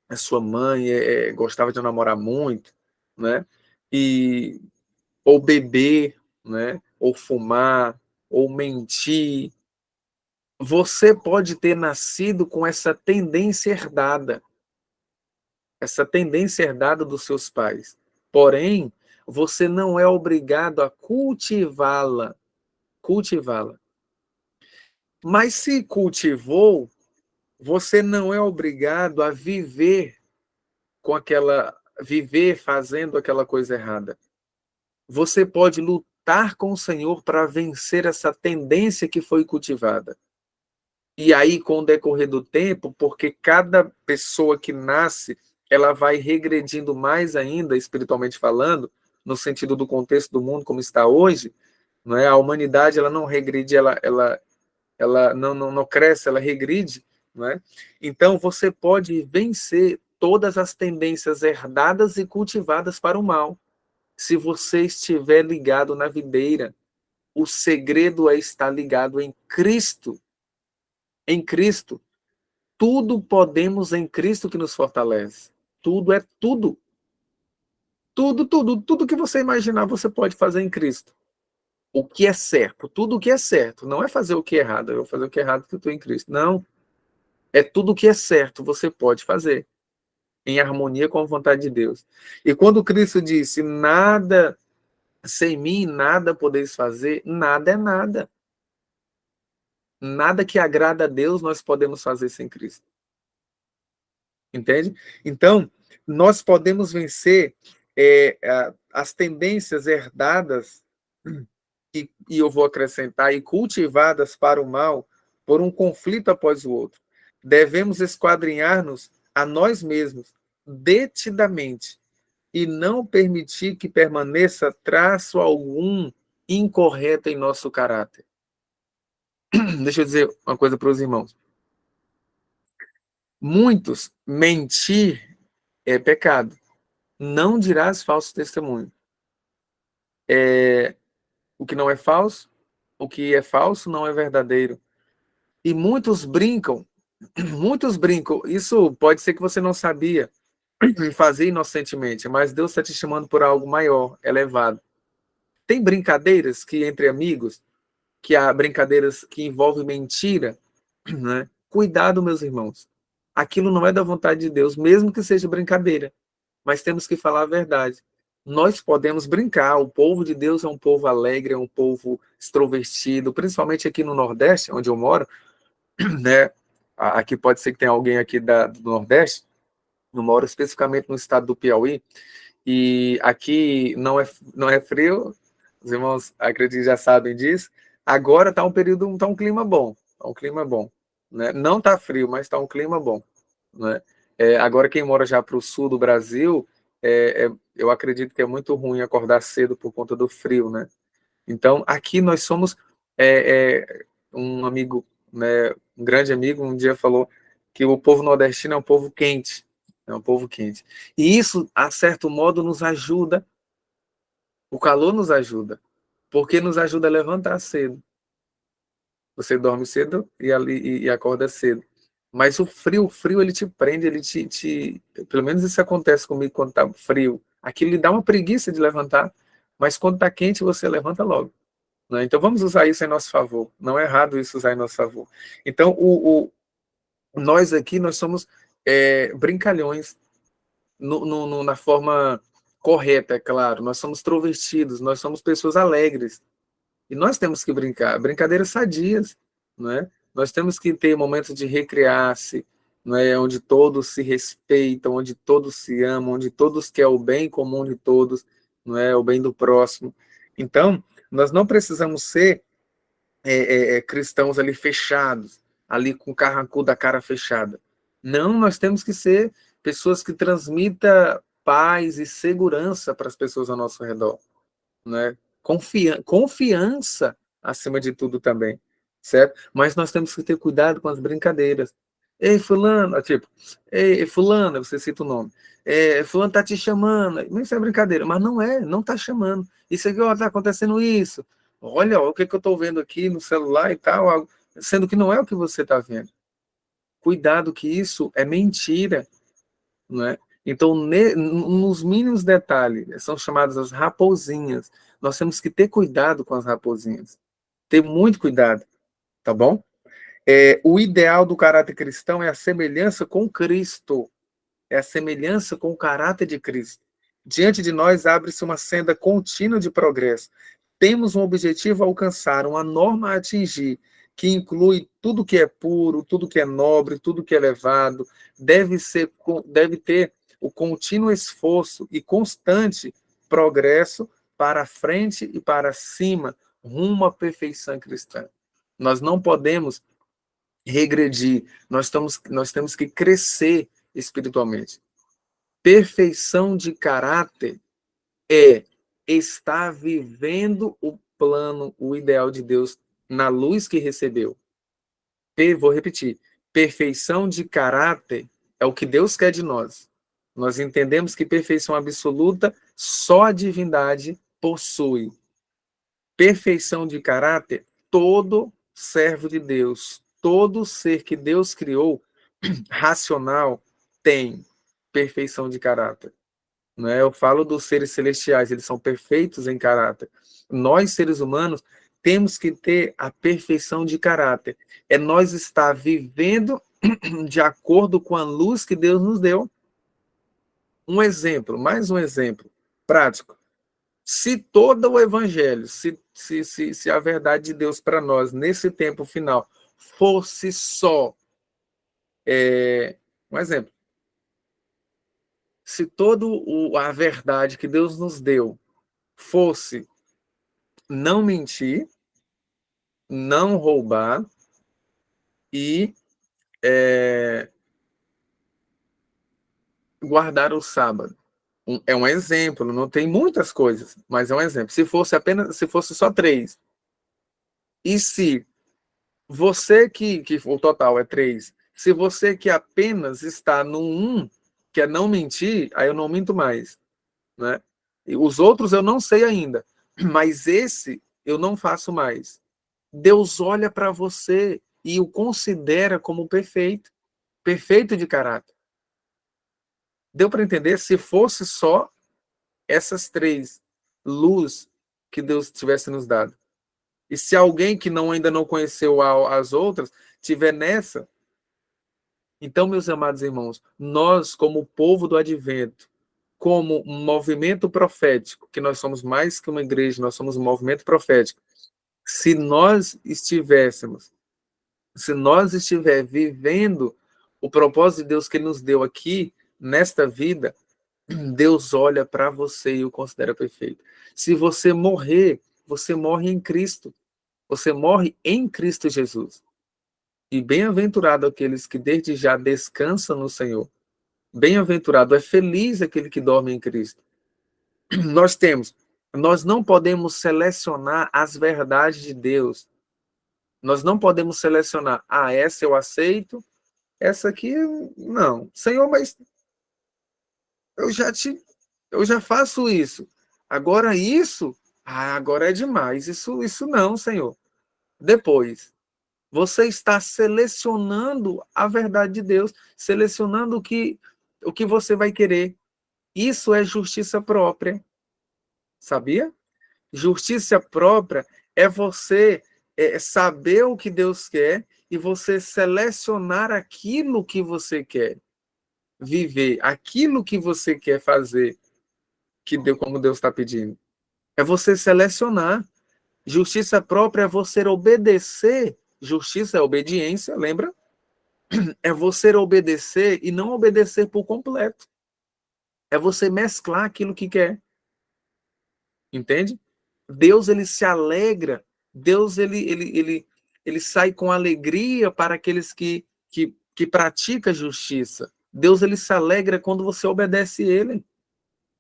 a sua mãe gostava de namorar muito, né? Ou beber, né? Ou fumar, ou mentir, você pode ter nascido com essa tendência herdada dos seus pais. Porém, você não é obrigado a cultivá-la. Mas se cultivou, você não é obrigado a viver fazendo aquela coisa errada. Você pode lutar com o Senhor para vencer essa tendência que foi cultivada. E aí, com o decorrer do tempo, porque cada pessoa que nasce, ela vai regredindo mais ainda, espiritualmente falando, no sentido do contexto do mundo como está hoje, não é? A humanidade ela não regride, ela não cresce, ela regride, não é? Então, você pode vencer todas as tendências herdadas e cultivadas para o mal, se você estiver ligado na videira. O segredo é estar ligado em Cristo. Em Cristo. Tudo podemos em Cristo que nos fortalece. Tudo é tudo. Tudo que você imaginar, você pode fazer em Cristo. O que é certo, tudo o que é certo. Não é fazer o que é errado, eu vou fazer o que é errado porque eu estou em Cristo. Não. É tudo o que é certo, você pode fazer. Em harmonia com a vontade de Deus. E quando Cristo disse, nada, sem mim, nada podeis fazer, nada é nada. Nada que agrada a Deus nós podemos fazer sem Cristo. Entende? Então, nós podemos vencer as tendências herdadas, e eu vou acrescentar, e cultivadas para o mal, por um conflito após o outro. Devemos esquadrinhar-nos a nós mesmos, detidamente, e não permitir que permaneça traço algum incorreto em nosso caráter. Deixa eu dizer uma coisa para os irmãos. Muitos, mentir é pecado. Não dirás falso testemunho. O que não é falso, o que é falso não é verdadeiro. E muitos brincam. Isso pode ser que você não sabia fazer inocentemente, mas Deus está te chamando por algo maior, elevado. Tem brincadeiras que entre amigos, que há brincadeiras que envolvem mentira, né? Cuidado, meus irmãos. aquilo não é da vontade de Deus, mesmo que seja brincadeira. Mas temos que falar a verdade. Nós podemos brincar, o povo de Deus é um povo alegre, é um povo extrovertido, principalmente aqui no Nordeste, onde eu moro, né? Aqui pode ser que tenha alguém aqui do Nordeste, eu moro especificamente no estado do Piauí, e aqui não é frio, os irmãos acredito que já sabem disso. Agora está um período, está um clima bom, tá um clima bom, né? Não está frio, mas está um clima bom, né? Agora quem mora já para o sul do Brasil, eu acredito que é muito ruim acordar cedo por conta do frio, né? Então aqui nós somos um amigo, né? Um grande amigo um dia falou que o povo nordestino é um povo quente, é um povo quente. E isso, a certo modo, nos ajuda. O calor nos ajuda, porque nos ajuda a levantar cedo. Você dorme cedo e acorda cedo. Mas o frio, ele te prende, ele pelo menos isso acontece comigo quando tá frio. Aquilo lhe dá uma preguiça de levantar, mas quando tá quente, você levanta logo, né? Então vamos usar isso em nosso favor. Não é errado isso usar em nosso favor. Então, nós aqui, nós somos brincalhões, na forma correta, é claro. Nós somos extrovertidos, nós somos pessoas alegres. E nós temos que brincar, brincadeiras sadias, não é? Nós temos que ter momentos de recrear-se, não é? Onde todos se respeitam, onde todos se amam, onde todos querem o bem comum de todos, não é? O bem do próximo. Então, nós não precisamos ser cristãos ali fechados, ali com o carrancudo da cara fechada. Não, nós temos que ser pessoas que transmitam paz e segurança para as pessoas ao nosso redor, né? Confiança acima de tudo também, certo? Mas nós temos que ter cuidado com as brincadeiras. Ei, fulano, tipo, ei, fulana, você cita o nome. Fulano tá te chamando. Isso é brincadeira, mas não tá chamando. Isso aqui, ó, tá acontecendo isso. Olha, ó, o que eu tô vendo aqui no celular e tal, sendo que não é o que você tá vendo. Cuidado que isso é mentira, não é? Então, nos mínimos detalhes, são chamadas as raposinhas. Nós temos que ter cuidado com as raposinhas. Ter muito cuidado, tá bom? O ideal do caráter cristão é a semelhança com Cristo. É a semelhança com o caráter de Cristo. Diante de nós abre-se uma senda contínua de progresso. Temos um objetivo a alcançar, uma norma a atingir, que inclui tudo que é puro, tudo que é nobre, tudo que é elevado, deve ter o contínuo esforço e constante progresso para frente e para cima, rumo à perfeição cristã. Nós não podemos regredir, nós temos que crescer espiritualmente. Perfeição de caráter é estar vivendo o plano, o ideal de Deus na luz que recebeu. Vou repetir. Perfeição de caráter é o que Deus quer de nós. Nós entendemos que perfeição absoluta só a divindade possui. Perfeição de caráter, todo servo de Deus, todo ser que Deus criou, racional, tem perfeição de caráter. Não é? Eu falo dos seres celestiais, eles são perfeitos em caráter. Nós, seres humanos, temos que ter a perfeição de caráter. É nós estar vivendo de acordo com a luz que Deus nos deu. Um exemplo, mais um exemplo prático. Se todo o evangelho, se a verdade de Deus para nós nesse tempo final fosse só um exemplo, se toda a verdade que Deus nos deu fosse não mentir, não roubar e guardar o sábado. É um exemplo, não tem muitas coisas, mas é um exemplo. Se fosse só 3, e se você que o total é 3, se você que apenas está no 1, que é não mentir, aí eu não minto mais, né? E os outros eu não sei ainda, mas esse eu não faço mais. Deus olha para você e o considera como perfeito, perfeito de caráter. Deu para entender? Se fosse só essas 3 luz que Deus tivesse nos dado. E se alguém que ainda não conheceu as outras tiver nessa, Então, meus amados irmãos, nós, como povo do Advento, como um movimento profético, que nós somos mais que uma igreja, nós somos um movimento profético, se nós estivéssemos, se nós estiver vivendo o propósito de Deus que Ele nos deu aqui, nesta vida, Deus olha para você e o considera perfeito. Se você morrer, você morre em Cristo. Você morre em Cristo Jesus. E bem-aventurado aqueles que desde já descansam no Senhor. Bem-aventurado, é feliz aquele que dorme em Cristo. Nós não podemos selecionar as verdades de Deus. Nós não podemos selecionar, essa eu aceito, essa aqui não. Senhor, mas eu já faço isso. Agora isso, agora é demais. Isso não, Senhor. Depois, você está selecionando a verdade de Deus, selecionando o que você vai querer. Isso é justiça própria. Sabia? Justiça própria é você saber o que Deus quer e você selecionar aquilo que você quer viver, aquilo que você quer fazer, como Deus está pedindo. É você selecionar. Justiça própria é você obedecer. Justiça é obediência, lembra? É você obedecer e não obedecer por completo. É você mesclar aquilo que quer. Entende? Deus, ele se alegra. Deus, ele sai com alegria para aqueles que praticam justiça. Deus, ele se alegra quando você obedece ele.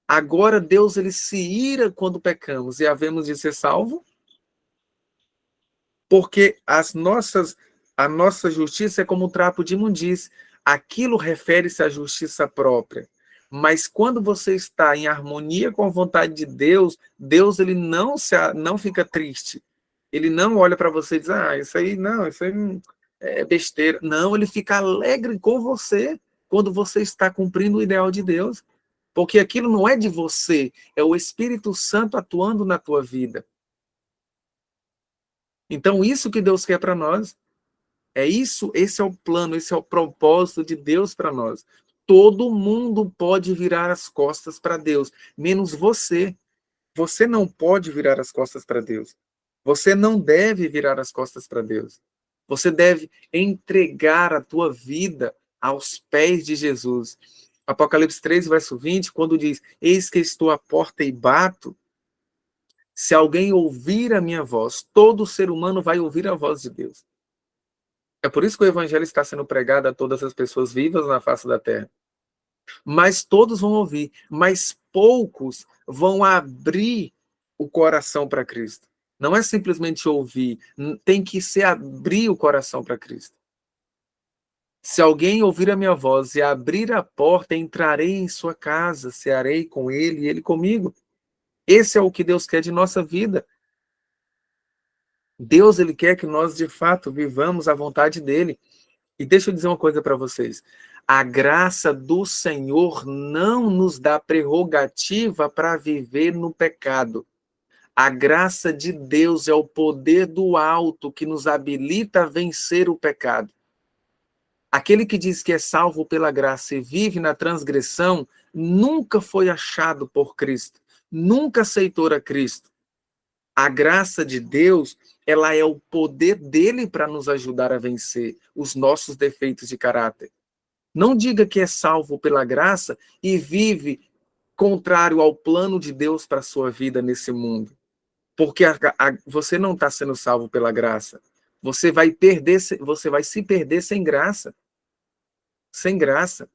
Agora, Deus, ele se ira quando pecamos e havemos de ser salvo, porque a nossa justiça é como um trapo de imundície. Aquilo refere-se à justiça própria. Mas quando você está em harmonia com a vontade de Deus, Deus, ele não fica triste. Ele não olha para você e diz, isso aí é besteira. Não, ele fica alegre com você quando você está cumprindo o ideal de Deus. Porque aquilo não é de você, é o Espírito Santo atuando na tua vida. Então, isso que Deus quer para nós, esse é o plano, esse é o propósito de Deus para nós. Todo mundo pode virar as costas para Deus, menos você. Você não pode virar as costas para Deus. Você não deve virar as costas para Deus. Você deve entregar a tua vida aos pés de Jesus. Apocalipse 3, verso 20, quando diz, eis que estou à porta e bato, se alguém ouvir a minha voz, todo ser humano vai ouvir a voz de Deus. É por isso que o evangelho está sendo pregado a todas as pessoas vivas na face da terra. Mas todos vão ouvir, mas poucos vão abrir o coração para Cristo. Não é simplesmente ouvir, tem que se abrir o coração para Cristo. Se alguém ouvir a minha voz e abrir a porta, entrarei em sua casa, cearei com ele e ele comigo. Esse é o que Deus quer de nossa vida. Deus, ele quer que nós, de fato, vivamos a vontade dele. E deixa eu dizer uma coisa para vocês. A graça do Senhor não nos dá prerrogativa para viver no pecado. A graça de Deus é o poder do alto que nos habilita a vencer o pecado. Aquele que diz que é salvo pela graça e vive na transgressão, nunca foi achado por Cristo, nunca aceitou a Cristo. A graça de Deus, ela é o poder dele para nos ajudar a vencer os nossos defeitos de caráter. Não diga que é salvo pela graça e vive contrário ao plano de Deus para a sua vida nesse mundo. Porque você não está sendo salvo pela graça. Você vai se perder sem graça. Sem graça.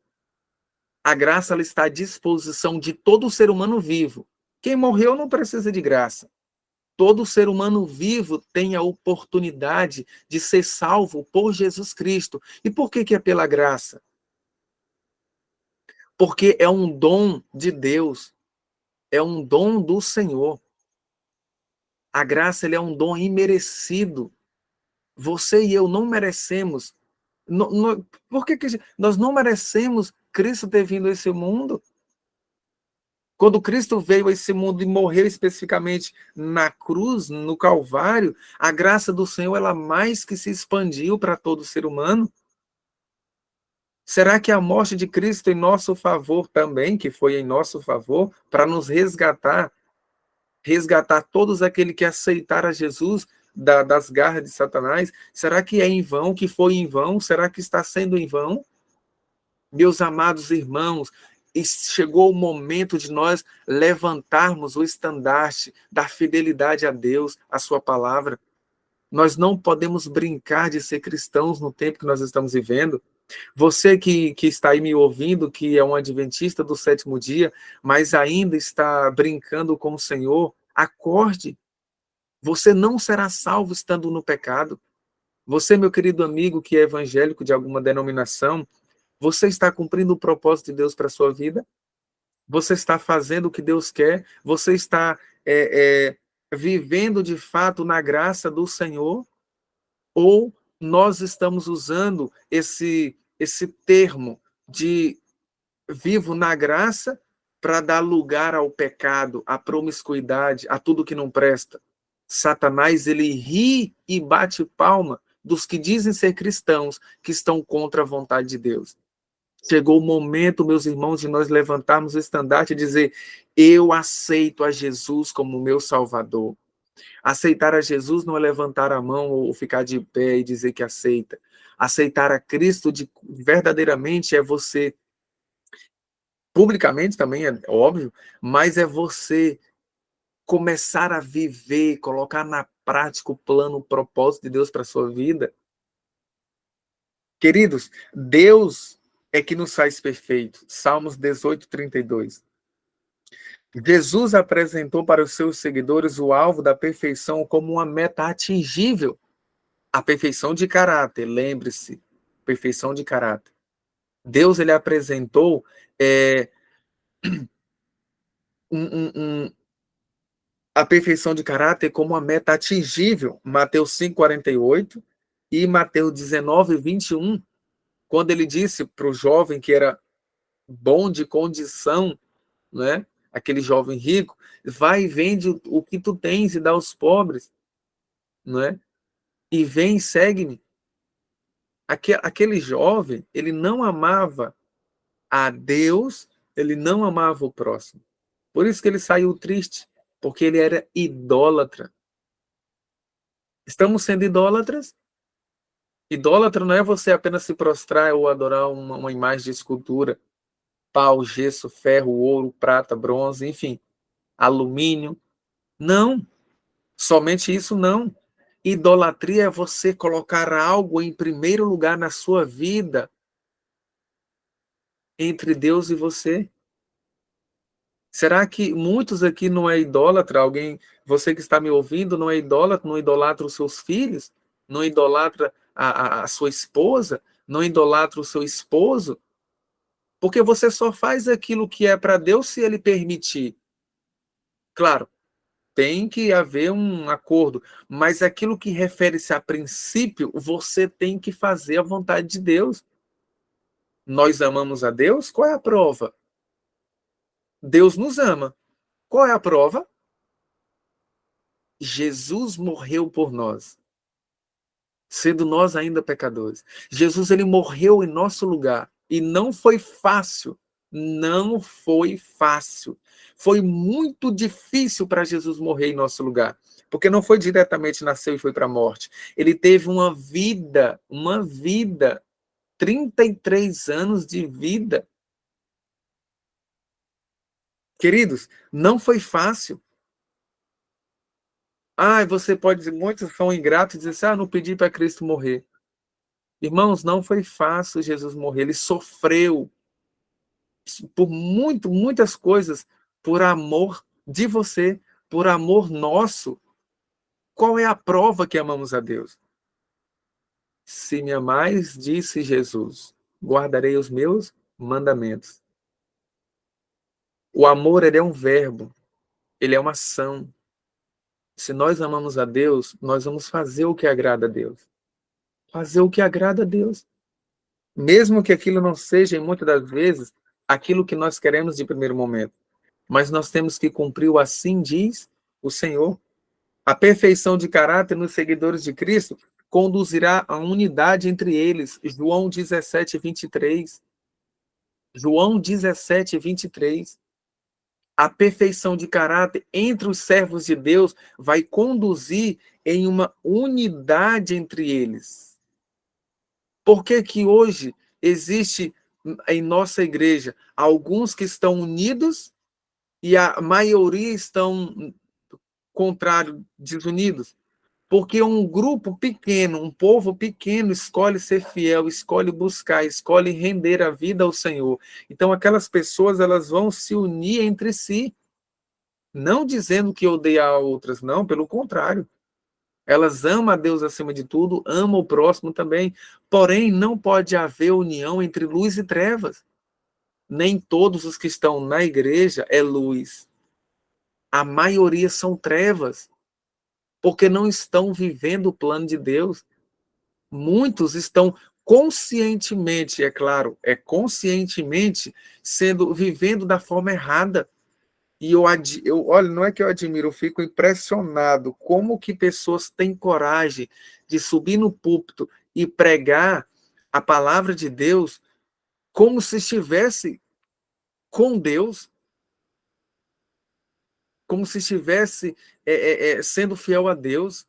A graça, ela está à disposição de todo ser humano vivo. Quem morreu não precisa de graça. Todo ser humano vivo tem a oportunidade de ser salvo por Jesus Cristo. E por que é pela graça? Porque é um dom de Deus. É um dom do Senhor. A graça, ele é um dom imerecido. Você e eu não merecemos. Por que nós não merecemos Cristo ter vindo a esse mundo? Quando Cristo veio a esse mundo e morreu especificamente na cruz, no Calvário, a graça do Senhor, ela mais que se expandiu para todo ser humano. Será que a morte de Cristo em nosso favor também, que foi em nosso favor, para nos resgatar todos aqueles que aceitaram a Jesus das garras de Satanás, será que é em vão, que foi em vão? Será que está sendo em vão? Meus amados irmãos, chegou o momento de nós levantarmos o estandarte da fidelidade a Deus, a sua palavra. Nós não podemos brincar de ser cristãos no tempo que nós estamos vivendo. Você que está aí me ouvindo, que é um adventista do sétimo dia, mas ainda está brincando com o Senhor, acorde. Você não será salvo estando no pecado. Você, meu querido amigo, que é evangélico de alguma denominação, você está cumprindo o propósito de Deus para a sua vida? Você está fazendo o que Deus quer? Você está vivendo de fato na graça do Senhor? Ou nós estamos usando esse termo de vivo na graça para dar lugar ao pecado, à promiscuidade, a tudo que não presta? Satanás, ele ri e bate palma dos que dizem ser cristãos, que estão contra a vontade de Deus. Chegou o momento, meus irmãos, de nós levantarmos o estandarte e dizer: eu aceito a Jesus como meu Salvador. Aceitar a Jesus não é levantar a mão ou ficar de pé e dizer que aceita. Aceitar a Cristo verdadeiramente é você, publicamente também é óbvio, mas é você começar a viver, colocar na prática o plano, o propósito de Deus para a sua vida. Queridos, Deus é que nos faz perfeitos. Salmos 18:32. Jesus apresentou para os seus seguidores o alvo da perfeição como uma meta atingível. A perfeição de caráter, lembre-se, perfeição de caráter. Deus, ele apresentou a perfeição de caráter como uma meta atingível. Mateus 5:48 e Mateus 19:21, quando ele disse para o jovem que era bom de condição, né? Aquele jovem rico, vai e vende o que tu tens e dá aos pobres, né? E vem e segue-me. Aquele jovem, ele não amava a Deus, ele não amava o próximo. Por isso que ele saiu triste, porque ele era idólatra. Estamos sendo idólatras? Idólatra não é você apenas se prostrar ou adorar uma imagem de escultura, pau, gesso, ferro, ouro, prata, bronze, enfim, alumínio. Não, somente isso não. Idolatria é você colocar algo em primeiro lugar na sua vida, entre Deus e você. Será que muitos aqui não é idólatra? Você que está me ouvindo, não é idólatra, não idolatra os seus filhos? Não idolatra a sua esposa? Não idolatra o seu esposo? Porque você só faz aquilo que é para Deus se ele permitir. Claro, tem que haver um acordo, mas aquilo que refere-se a princípio, você tem que fazer a vontade de Deus. Nós amamos a Deus? Qual é a prova? Deus nos ama. Qual é a prova? Jesus morreu por nós, sendo nós ainda pecadores. Jesus, ele morreu em nosso lugar e não foi fácil. Não foi fácil. Foi muito difícil para Jesus morrer em nosso lugar, porque não foi diretamente nasceu e foi para a morte. Ele teve uma vida, 33 anos de vida. Queridos, não foi fácil. Você pode dizer, muitos são ingratos e dizem assim, não pedi para Cristo morrer. Irmãos, não foi fácil Jesus morrer. Ele sofreu por muitas coisas, por amor de você, por amor nosso. Qual é a prova que amamos a Deus? Se me amais, disse Jesus, guardarei os meus mandamentos. O amor, ele é um verbo, ele é uma ação. Se nós amamos a Deus, nós vamos fazer o que agrada a Deus. Fazer o que agrada a Deus. Mesmo que aquilo não seja, em muitas das vezes, aquilo que nós queremos de primeiro momento. Mas nós temos que cumprir o assim diz o Senhor. A perfeição de caráter nos seguidores de Cristo conduzirá a unidade entre eles. João 17, 23. João 17, 23. A perfeição de caráter entre os servos de Deus vai conduzir em uma unidade entre eles. Por que que hoje existe em nossa igreja alguns que estão unidos e a maioria estão contrário, desunidos? Porque um grupo pequeno, um povo pequeno escolhe ser fiel, escolhe buscar, escolhe render a vida ao Senhor. Então aquelas pessoas, elas vão se unir entre si, não dizendo que odeia a outras, não, pelo contrário. Elas amam a Deus acima de tudo, amam o próximo também. Porém, não pode haver união entre luz e trevas. Nem todos os que estão na igreja é luz. A maioria são trevas, porque não estão vivendo o plano de Deus. Muitos estão conscientemente, é claro, conscientemente vivendo da forma errada. E olha, não é que eu admiro, eu fico impressionado como que pessoas têm coragem de subir no púlpito e pregar a palavra de Deus como se estivesse com Deus, como se estivesse sendo fiel a Deus.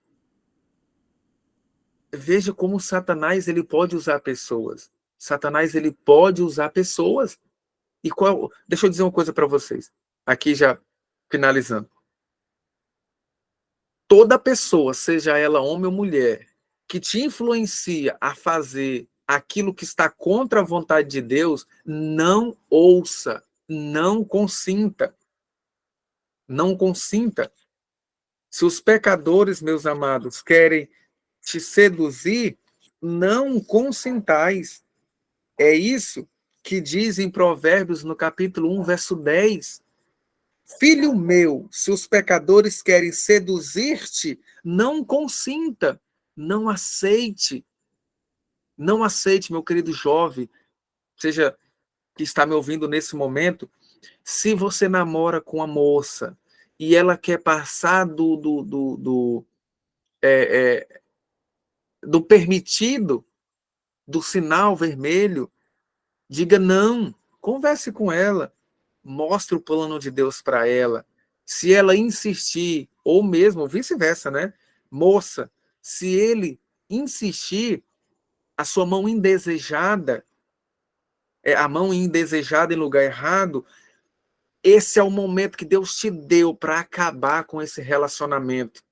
Veja como Satanás ele pode usar pessoas. Satanás ele pode usar pessoas. Deixa eu dizer uma coisa para vocês, aqui já finalizando. Toda pessoa, seja ela homem ou mulher, que te influencia a fazer aquilo que está contra a vontade de Deus, não ouça, não consinta. Não consinta. Se os pecadores, meus amados, querem te seduzir, não consintais. É isso que diz em Provérbios, no capítulo 1, verso 10. Filho meu, se os pecadores querem seduzir-te, não consinta, não aceite. Não aceite, meu querido jovem, seja que está me ouvindo nesse momento, se você namora com a moça e ela quer passar do permitido, do sinal vermelho, diga não, converse com ela, mostre o plano de Deus para ela. Se ela insistir, ou mesmo vice-versa, né? Moça, se ele insistir, a sua mão indesejada, a mão indesejada em lugar errado, esse é o momento que Deus te deu para acabar com esse relacionamento.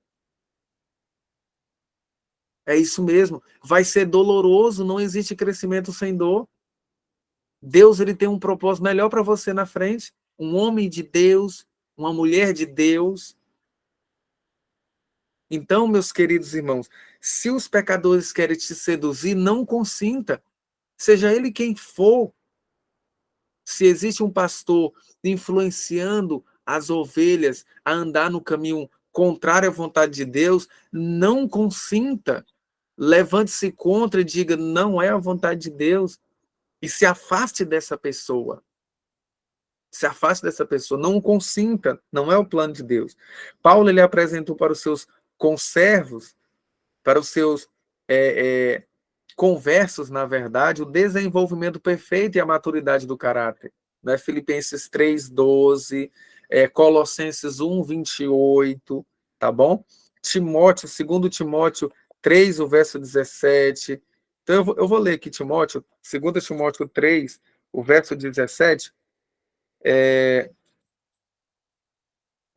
É isso mesmo. Vai ser doloroso, não existe crescimento sem dor. Deus ele tem um propósito melhor para você na frente. Um homem de Deus, uma mulher de Deus. Então, meus queridos irmãos, se os pecadores querem te seduzir, não consinta. Seja ele quem for. Se existe um pastor influenciando as ovelhas a andar no caminho contrário à vontade de Deus, não consinta. Levante-se contra e diga, não é a vontade de Deus. E se afaste dessa pessoa. Se afaste dessa pessoa. Não consinta. Não é o plano de Deus. Paulo ele apresentou para os seus conservos, para os seus conversos, na verdade, o desenvolvimento perfeito e a maturidade do caráter. Né? Filipenses 3:12, Colossenses 1:28, tá bom? Timóteo, 2 Timóteo 3, o verso 17. Então, eu vou ler aqui Timóteo, 2 Timóteo 3, o verso 17,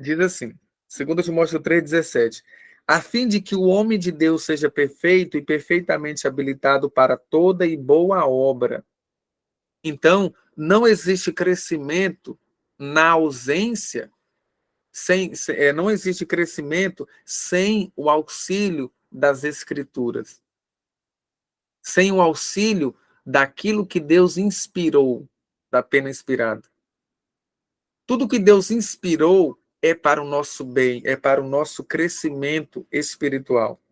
diz assim, 2 Timóteo 3:17, a fim de que o homem de Deus seja perfeito e perfeitamente habilitado para toda e boa obra. Então, não existe crescimento na ausência, não existe crescimento sem o auxílio das Escrituras, sem o auxílio daquilo que Deus inspirou, da pena inspirada. Tudo que Deus inspirou é para o nosso bem, é para o nosso crescimento espiritual,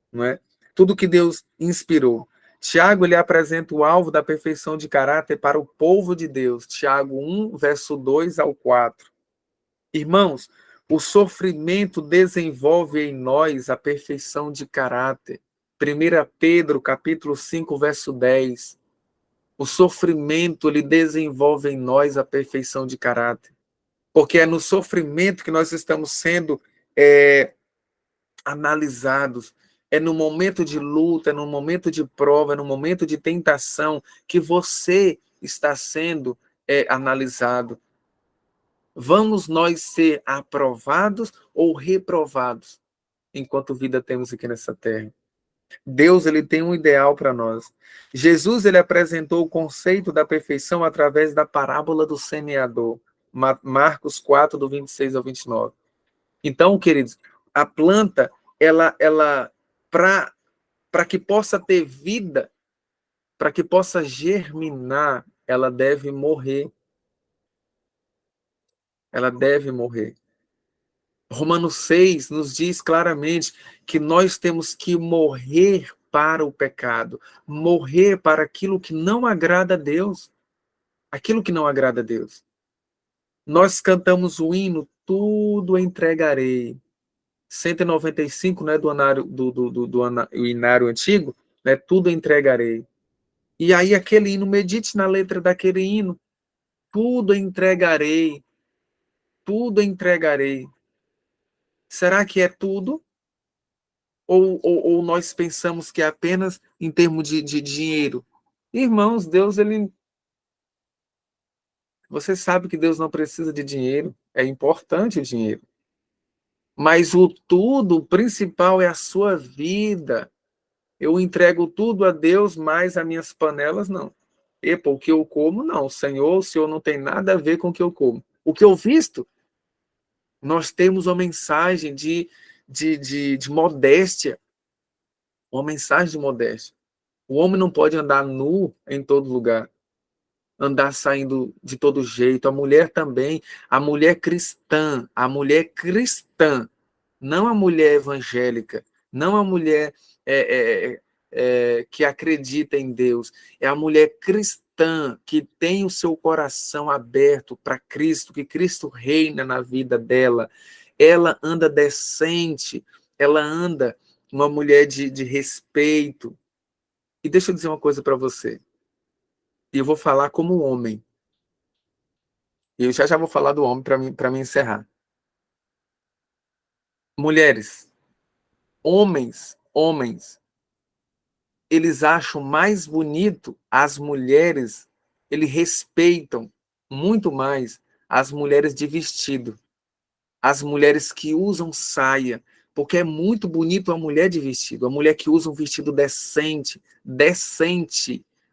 não é? Tudo que Deus inspirou. Tiago, ele apresenta o alvo da perfeição de caráter para o povo de Deus. Tiago 1, verso 2 ao 4. Irmãos, o sofrimento desenvolve em nós a perfeição de caráter. 1 Pedro, capítulo 5, verso 10. O sofrimento, ele desenvolve em nós a perfeição de caráter. Porque é no sofrimento que nós estamos sendo analisados. É no momento de luta, é no momento de prova, é no momento de tentação que você está sendo analisado. Vamos nós ser aprovados ou reprovados enquanto vida temos aqui nessa terra? Deus, ele tem um ideal para nós. Jesus, ele apresentou o conceito da perfeição através da parábola do semeador. Marcos 4, do 26 ao 29. Então, queridos, a planta, ela para que possa ter vida, para que possa germinar, ela deve morrer. Ela deve morrer. Romanos 6 nos diz claramente que nós temos que morrer para o pecado, morrer para aquilo que não agrada a Deus. Aquilo que não agrada a Deus. Nós cantamos o hino, tudo entregarei. 195, né, do inário antigo, né, tudo entregarei. E aí aquele hino, medite na letra daquele hino, tudo entregarei, tudo entregarei. Será que é tudo? Ou nós pensamos que é apenas em termos de dinheiro? Irmãos, Deus, ele... Você sabe que Deus não precisa de dinheiro, é importante o dinheiro. Mas o tudo, o principal é a sua vida. Eu entrego tudo a Deus, mais as minhas panelas, não. Epa, o que eu como, não. O Senhor não tem nada a ver com o que eu como. O que eu visto, nós temos uma mensagem de modéstia. Uma mensagem de modéstia. O homem não pode andar nu em todo lugar. Andar saindo de todo jeito. A mulher também. A mulher cristã. A mulher cristã. Não a mulher evangélica. Não a mulher que acredita em Deus. É a mulher cristã que tem o seu coração aberto para Cristo, que Cristo reina na vida dela. Ela anda decente, ela anda uma mulher de respeito. E deixa eu dizer uma coisa para você. E eu vou falar como homem. E eu já vou falar do homem para mim encerrar. Mulheres, homens, eles acham mais bonito as mulheres, eles respeitam muito mais as mulheres de vestido, as mulheres que usam saia, porque é muito bonito a mulher de vestido, a mulher que usa um vestido decente,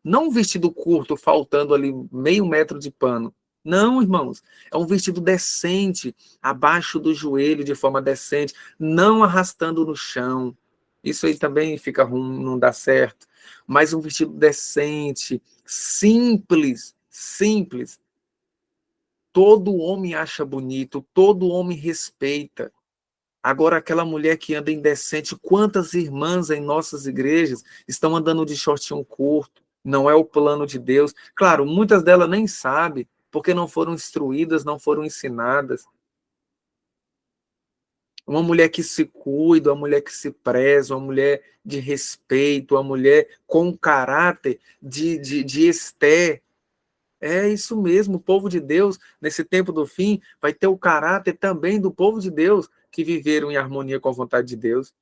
não um vestido curto, faltando ali meio metro de pano. Não, irmãos, é um vestido decente, abaixo do joelho, de forma decente, não arrastando no chão. Isso aí também fica ruim, não dá certo. Mas um vestido decente, simples. Todo homem acha bonito, todo homem respeita. Agora, aquela mulher que anda indecente, quantas irmãs em nossas igrejas estão andando de shortinho curto? Não é o plano de Deus. Claro, muitas delas nem sabem, porque não foram instruídas, não foram ensinadas. Uma mulher que se cuida, uma mulher que se preza, uma mulher de respeito, uma mulher com caráter de Esther. É isso mesmo, o povo de Deus, nesse tempo do fim, vai ter o caráter também do povo de Deus, que viveram em harmonia com a vontade de Deus.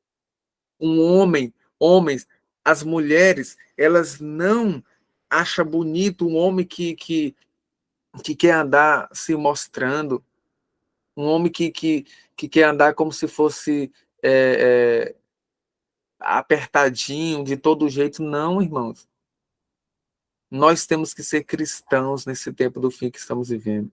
Homens, as mulheres, elas não acham bonito um homem que quer andar se mostrando, um homem que quer andar como se fosse apertadinho, de todo jeito. Não, irmãos. Nós temos que ser cristãos nesse tempo do fim que estamos vivendo.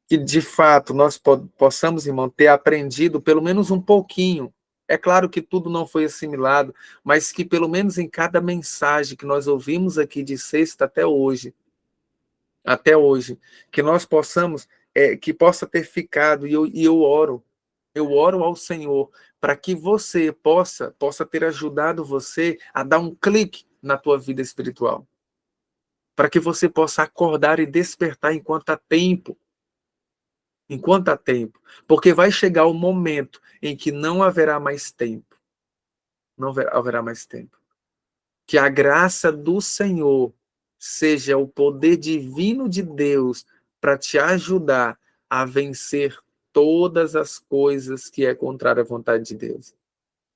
Que, de fato, nós possamos, irmão, ter aprendido pelo menos um pouquinho. É claro que tudo não foi assimilado, mas que pelo menos em cada mensagem que nós ouvimos aqui de sexta até hoje, que nós possamos, que possa ter ficado, e eu oro ao Senhor para que você possa ter ajudado você a dar um clique na tua vida espiritual, para que você possa acordar e despertar enquanto há tempo, porque vai chegar o momento em que não haverá mais tempo. não haverá mais tempo. Que a graça do Senhor seja o poder divino de Deus para te ajudar a vencer todas as coisas que é contrária à vontade de Deus.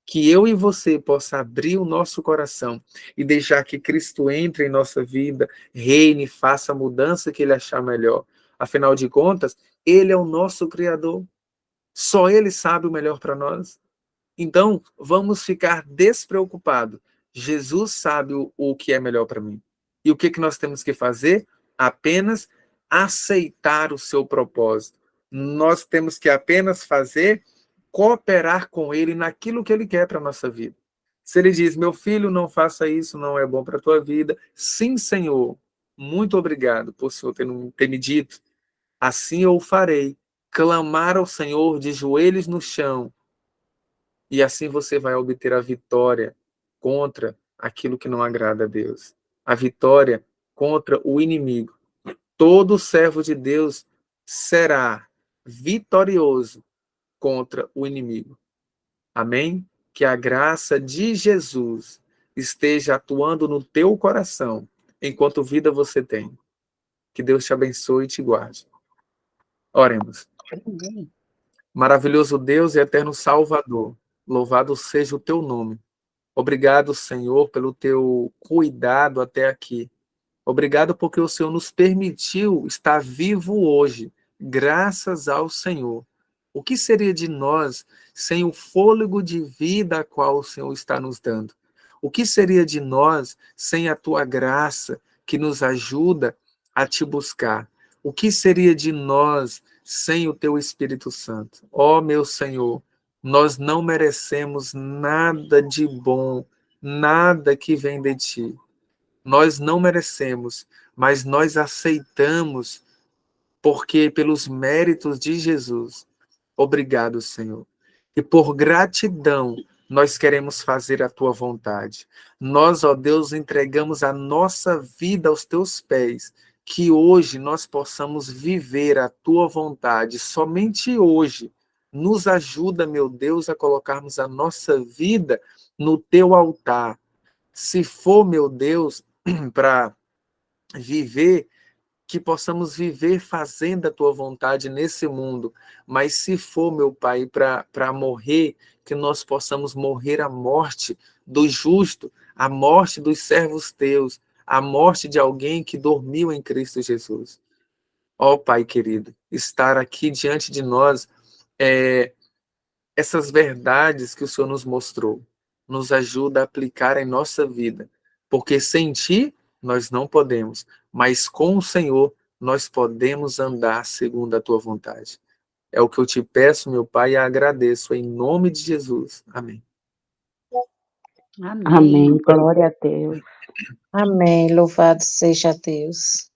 Que eu e você possa abrir o nosso coração e deixar que Cristo entre em nossa vida, reine, faça a mudança que Ele achar melhor. Afinal de contas, Ele é o nosso Criador. Só Ele sabe o melhor para nós. Então, vamos ficar despreocupados. Jesus sabe o que é melhor para mim. E o que nós temos que fazer? Apenas aceitar o seu propósito. Nós temos que apenas cooperar com Ele naquilo que Ele quer para a nossa vida. Se Ele diz, meu filho, não faça isso, não é bom para a tua vida. Sim, Senhor, muito obrigado por o Senhor ter me dito. Assim eu o farei. Clamar ao Senhor de joelhos no chão, e assim você vai obter a vitória contra aquilo que não agrada a Deus. A vitória contra o inimigo. Todo servo de Deus será vitorioso contra o inimigo. Amém? Que a graça de Jesus esteja atuando no teu coração enquanto vida você tem. Que Deus te abençoe e te guarde. Oremos. Amém. Maravilhoso Deus e eterno Salvador, louvado seja o teu nome. Obrigado, Senhor, pelo teu cuidado até aqui. Obrigado porque o Senhor nos permitiu estar vivo hoje, graças ao Senhor. O que seria de nós sem o fôlego de vida a qual o Senhor está nos dando? O que seria de nós sem a tua graça que nos ajuda a te buscar? O que seria de nós sem o teu Espírito Santo? Ó meu Senhor, nós não merecemos nada de bom, nada que vem de ti. Nós não merecemos, mas nós aceitamos porque pelos méritos de Jesus. Obrigado, Senhor. E por gratidão, nós queremos fazer a tua vontade. Nós, ó Deus, entregamos a nossa vida aos teus pés, que hoje nós possamos viver a tua vontade, somente hoje. Nos ajuda, meu Deus, a colocarmos a nossa vida no teu altar. Se for, meu Deus, para viver, que possamos viver fazendo a tua vontade nesse mundo, mas se for, meu Pai, para morrer, que nós possamos morrer a morte do justo, a morte dos servos teus, a morte de alguém que dormiu em Cristo Jesus. Ó Pai querido, estar aqui diante de nós essas verdades que o Senhor nos mostrou, nos ajuda a aplicar em nossa vida, porque sem Ti nós não podemos, mas com o Senhor nós podemos andar segundo a Tua vontade. É o que eu te peço, meu Pai, e agradeço em nome de Jesus. Amém. Amém. Glória a Deus. Amém. Louvado seja Deus.